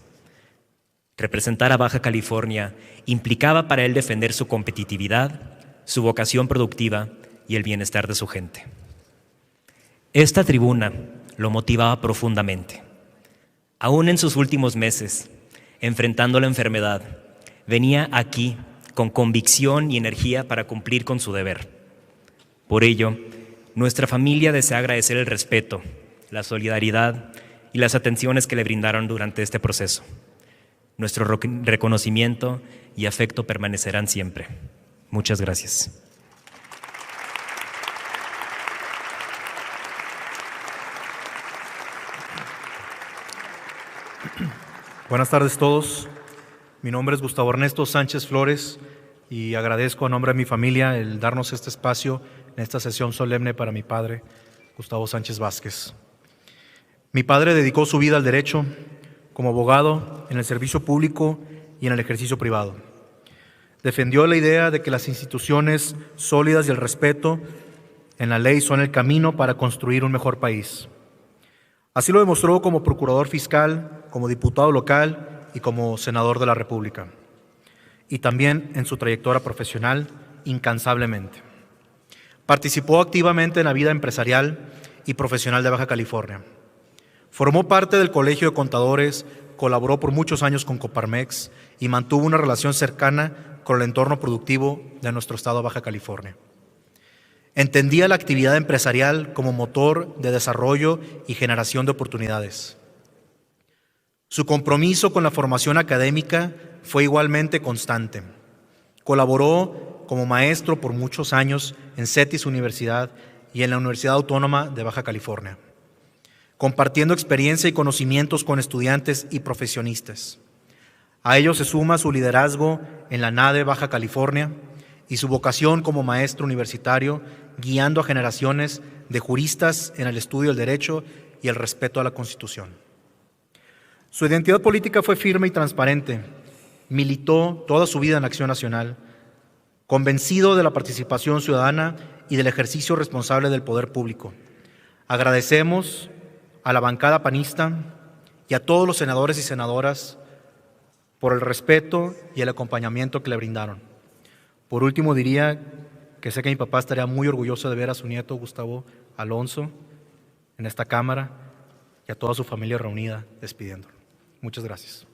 Representar a Baja California implicaba para él defender su competitividad, su vocación productiva y el bienestar de su gente. Esta tribuna lo motivaba profundamente. Aún en sus últimos meses, enfrentando la enfermedad, venía aquí con convicción y energía para cumplir con su deber. Por ello, nuestra familia desea agradecer el respeto, la solidaridad y las atenciones que le brindaron durante este proceso. Nuestro reconocimiento y afecto permanecerán siempre. Muchas gracias. Buenas tardes a todos. Mi nombre es Gustavo Ernesto Sánchez Flores y agradezco a nombre de mi familia el darnos este espacio en esta sesión solemne para mi padre, Gustavo Sánchez Vázquez. Mi padre dedicó su vida al derecho, como abogado, en el servicio público y en el ejercicio privado. Defendió la idea de que las instituciones sólidas y el respeto en la ley son el camino para construir un mejor país. Así lo demostró como procurador fiscal, como diputado local y como senador de la República, y también en su trayectoria profesional incansablemente. Participó activamente en la vida empresarial y profesional de Baja California. Formó parte del Colegio de Contadores, colaboró por muchos años con Coparmex y mantuvo una relación cercana con el entorno productivo de nuestro estado de Baja California. Entendía la actividad empresarial como motor de desarrollo y generación de oportunidades. Su compromiso con la formación académica fue igualmente constante. Colaboró como maestro por muchos años en CETIS Universidad y en la Universidad Autónoma de Baja California, compartiendo experiencia y conocimientos con estudiantes y profesionistas. A ello se suma su liderazgo en la NADE Baja California y su vocación como maestro universitario, guiando a generaciones de juristas en el estudio del derecho y el respeto a la Constitución. Su identidad política fue firme y transparente. Militó toda su vida en Acción Nacional, convencido de la participación ciudadana y del ejercicio responsable del poder público. Agradecemos a la bancada panista y a todos los senadores y senadoras por el respeto y el acompañamiento que le brindaron. Por último, diría que sé que mi papá estaría muy orgulloso de ver a su nieto Gustavo Alonso en esta Cámara y a toda su familia reunida despidiéndolo. Muchas gracias.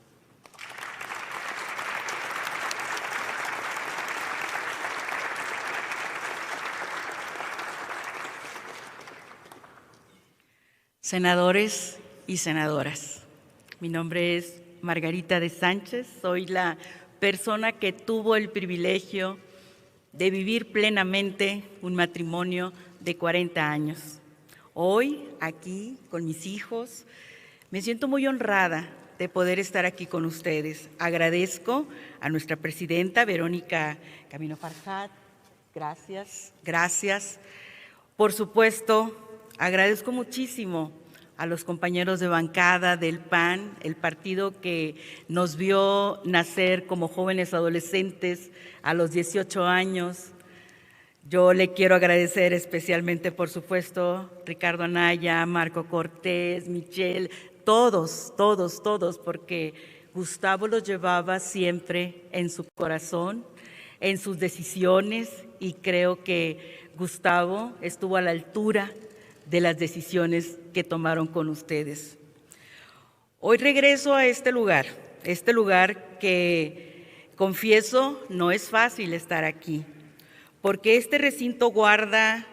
Senadores y senadoras, mi nombre es Margarita de Sánchez, soy la persona que tuvo el privilegio de vivir plenamente un matrimonio de 40 años. Hoy, aquí, con mis hijos, me siento muy honrada de poder estar aquí con ustedes. Agradezco a nuestra presidenta, Verónica Camino Farjat, gracias. Por supuesto, agradezco muchísimo a los compañeros de bancada del PAN, el partido que nos vio nacer como jóvenes adolescentes a los 18 años. Yo le quiero agradecer especialmente, por supuesto, Ricardo Anaya, Marco Cortés, Michelle, todos, porque Gustavo los llevaba siempre en su corazón, en sus decisiones, y creo que Gustavo estuvo a la altura de las decisiones que tomaron con ustedes. Hoy regreso a este lugar que, confieso, no es fácil estar aquí, porque este recinto guarda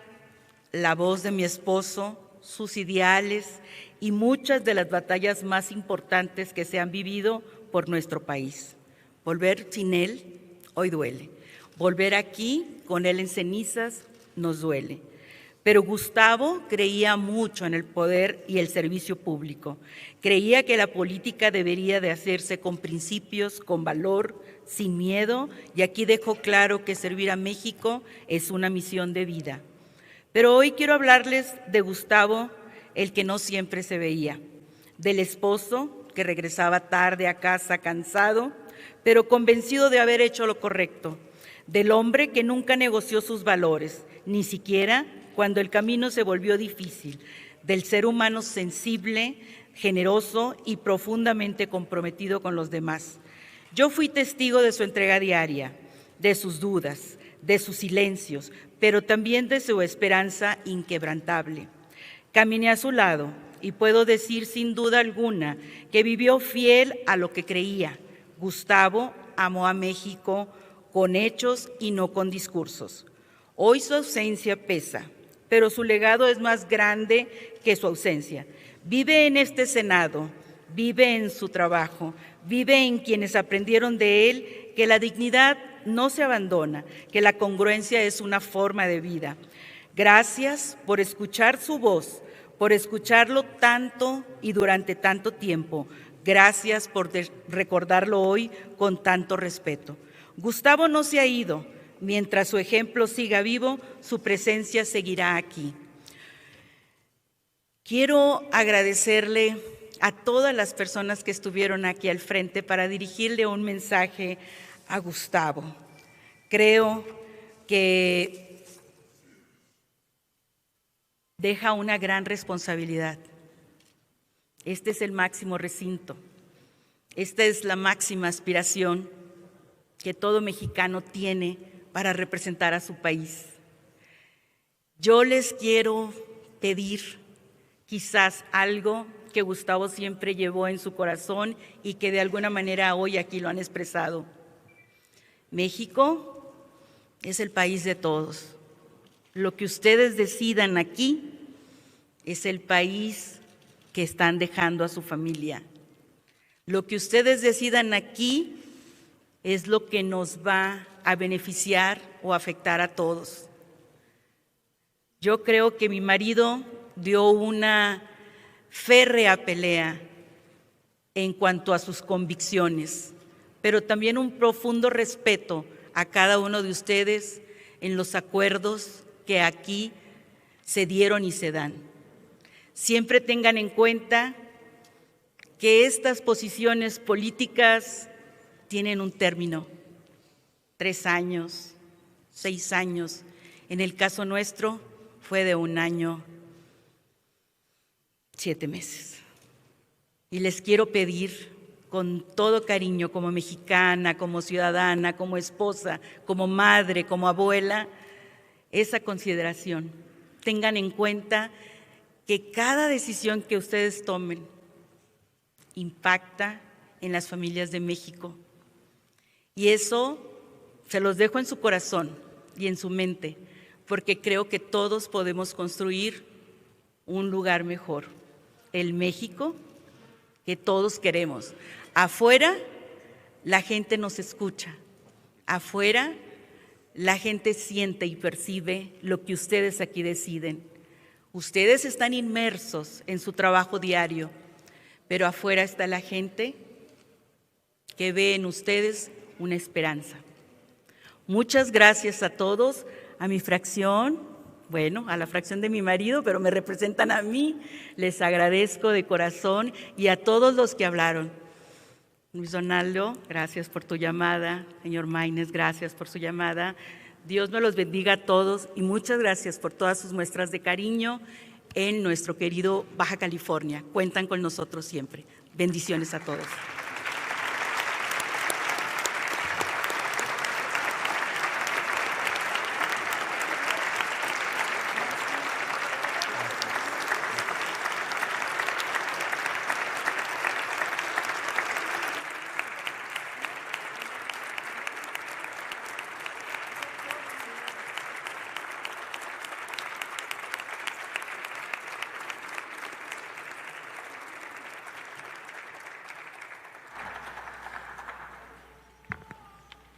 la voz de mi esposo, sus ideales y muchas de las batallas más importantes que se han vivido por nuestro país. Volver sin él hoy duele. Volver aquí con él en cenizas nos duele. Pero Gustavo creía mucho en el poder y el servicio público. Creía que la política debería de hacerse con principios, con valor, sin miedo, y aquí dejó claro que servir a México es una misión de vida. Pero hoy quiero hablarles de Gustavo, el que no siempre se veía, del esposo que regresaba tarde a casa cansado, pero convencido de haber hecho lo correcto, del hombre que nunca negoció sus valores, ni siquiera cuando el camino se volvió difícil, del ser humano sensible, generoso y profundamente comprometido con los demás. Yo fui testigo de su entrega diaria, de sus dudas, de sus silencios, pero también de su esperanza inquebrantable. Caminé a su lado y puedo decir sin duda alguna que vivió fiel a lo que creía. Gustavo amó a México con hechos y no con discursos. Hoy su ausencia pesa, pero su legado es más grande que su ausencia. Vive en este Senado, vive en su trabajo, vive en quienes aprendieron de él que la dignidad no se abandona, que la congruencia es una forma de vida. Gracias por escuchar su voz, por escucharlo tanto y durante tanto tiempo. Gracias por recordarlo hoy con tanto respeto. Gustavo no se ha ido. Mientras su ejemplo siga vivo, su presencia seguirá aquí. Quiero agradecerle a todas las personas que estuvieron aquí al frente para dirigirle un mensaje a Gustavo. Creo que deja una gran responsabilidad. Este es el máximo recinto. Esta es la máxima aspiración que todo mexicano tiene para representar a su país. Yo les quiero pedir quizás algo que Gustavo siempre llevó en su corazón y que de alguna manera hoy aquí lo han expresado. México es el país de todos. Lo que ustedes decidan aquí es el país que están dejando a su familia. Lo que ustedes decidan aquí es lo que nos va a beneficiar o afectar a todos. Yo creo que mi marido dio una férrea pelea en cuanto a sus convicciones, pero también un profundo respeto a cada uno de ustedes en los acuerdos que aquí se dieron y se dan. Siempre tengan en cuenta que estas posiciones políticas tienen un término, 3 años, 6 años. En el caso nuestro fue de 1 año, 7 meses. Y les quiero pedir con todo cariño, como mexicana, como ciudadana, como esposa, como madre, como abuela, esa consideración. Tengan en cuenta que cada decisión que ustedes tomen impacta en las familias de México. Y eso se los dejo en su corazón y en su mente, porque creo que todos podemos construir un lugar mejor, el México que todos queremos. Afuera la gente nos escucha, afuera la gente siente y percibe lo que ustedes aquí deciden. Ustedes están inmersos en su trabajo diario, pero afuera está la gente que ve en ustedes una esperanza. Muchas gracias a todos, a mi fracción, bueno, a la fracción de mi marido, pero me representan a mí. Les agradezco de corazón y a todos los que hablaron. Luis Donaldo, gracias por tu llamada. Señor Maínez, gracias por su llamada. Dios me los bendiga a todos y muchas gracias por todas sus muestras de cariño en nuestro querido Baja California. Cuentan con nosotros siempre. Bendiciones a todos.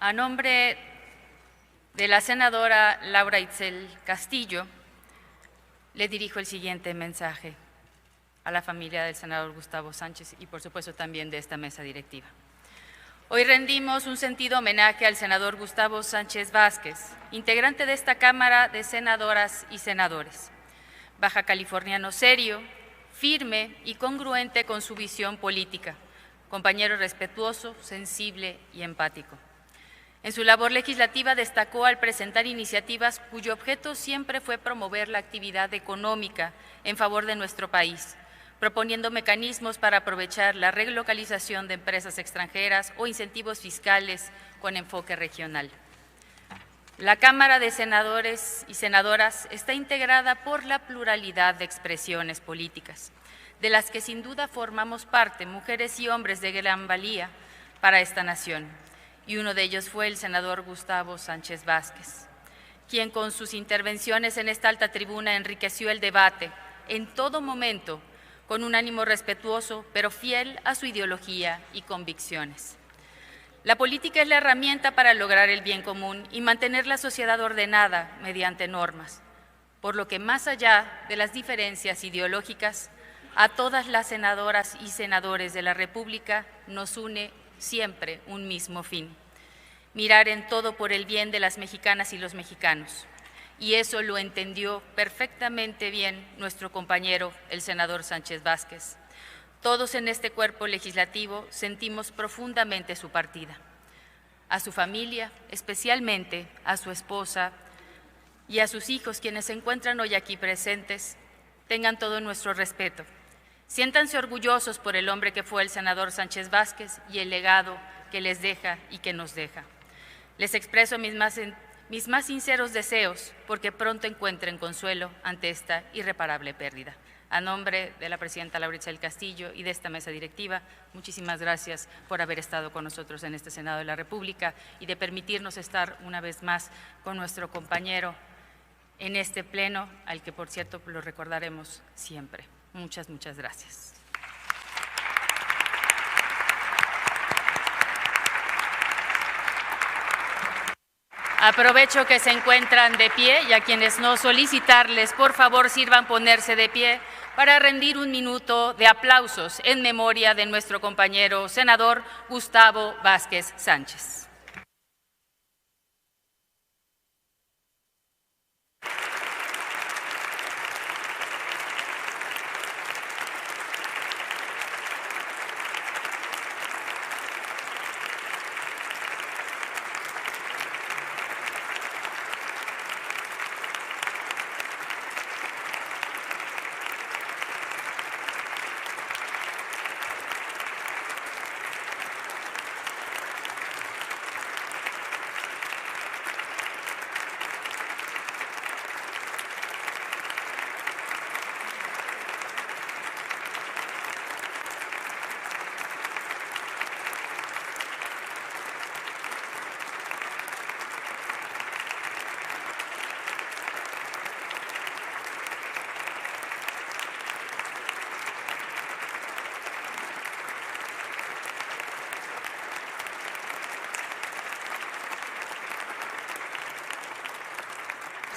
A nombre de la senadora Laura Itzel Castillo, le dirijo el siguiente mensaje a la familia del senador Gustavo Sánchez y por supuesto también de esta mesa directiva. Hoy rendimos un sentido homenaje al senador Gustavo Sánchez Vázquez, integrante de esta Cámara de Senadoras y Senadores, baja californiano serio, firme y congruente con su visión política, compañero respetuoso, sensible y empático. En su labor legislativa destacó al presentar iniciativas cuyo objeto siempre fue promover la actividad económica en favor de nuestro país, proponiendo mecanismos para aprovechar la relocalización de empresas extranjeras o incentivos fiscales con enfoque regional. La Cámara de Senadores y Senadoras está integrada por la pluralidad de expresiones políticas, de las que sin duda formamos parte mujeres y hombres de gran valía para esta nación. Y uno de ellos fue el senador Gustavo Sánchez Vázquez, quien con sus intervenciones en esta alta tribuna enriqueció el debate en todo momento con un ánimo respetuoso, pero fiel a su ideología y convicciones. La política es la herramienta para lograr el bien común y mantener la sociedad ordenada mediante normas, por lo que más allá de las diferencias ideológicas, a todas las senadoras y senadores de la República nos une siempre un mismo fin: mirar en todo por el bien de las mexicanas y los mexicanos. Y eso lo entendió perfectamente bien nuestro compañero, el senador Sánchez Vázquez. Todos en este cuerpo legislativo sentimos profundamente su partida. A su familia, especialmente a su esposa y a sus hijos, quienes se encuentran hoy aquí presentes, tengan todo nuestro respeto. Siéntanse orgullosos por el hombre que fue el senador Sánchez Vázquez y el legado que les deja y que nos deja. Les expreso mis más sinceros deseos porque pronto encuentren consuelo ante esta irreparable pérdida. A nombre de la presidenta Laura Itzel Castillo y de esta mesa directiva, muchísimas gracias por haber estado con nosotros en este Senado de la República y de permitirnos estar una vez más con nuestro compañero en este pleno, al que por cierto lo recordaremos siempre. Muchas gracias. Aprovecho que se encuentran de pie y a quienes no solicitarles, por favor, sirvan ponerse de pie para rendir un minuto de aplausos en memoria de nuestro compañero senador Gustavo Vázquez Sánchez.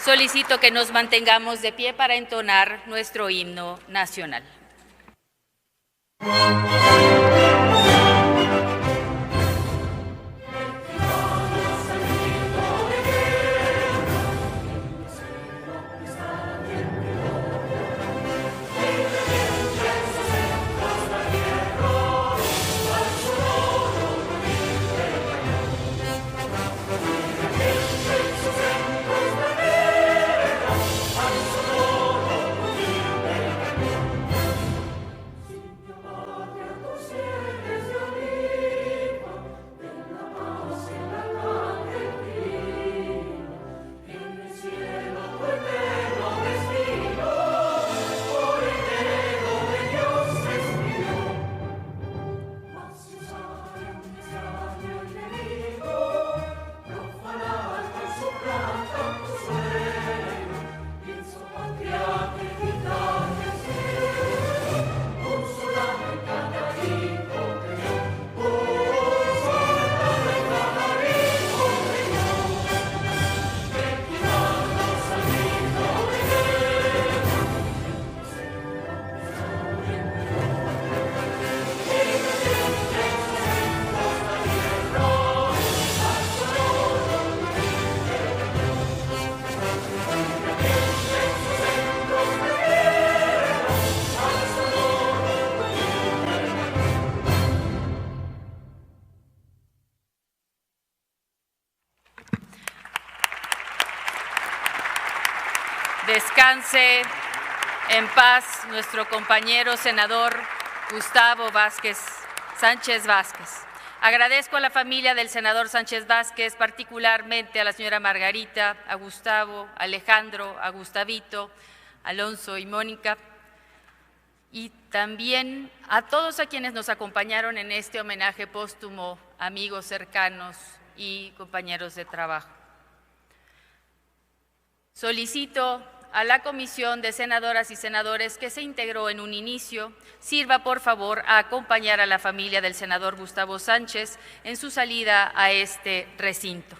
Solicito que nos mantengamos de pie para entonar nuestro himno nacional. Descanse en paz nuestro compañero senador Gustavo Sánchez Vázquez. Agradezco a la familia del senador Sánchez Vázquez, particularmente a la señora Margarita, a Gustavo, a Alejandro, a Gustavito, Alonso y Mónica, y también a todos a quienes nos acompañaron en este homenaje póstumo, amigos cercanos y compañeros de trabajo. Solicito a la Comisión de Senadoras y Senadores que se integró en un inicio, sirva por favor a acompañar a la familia del senador Gustavo Sánchez en su salida a este recinto.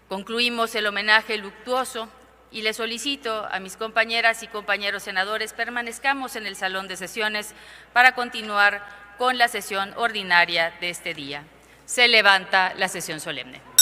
Concluimos el homenaje luctuoso y le solicito a mis compañeras y compañeros senadores permanezcamos en el salón de sesiones para continuar con la sesión ordinaria de este día. Se levanta la sesión solemne.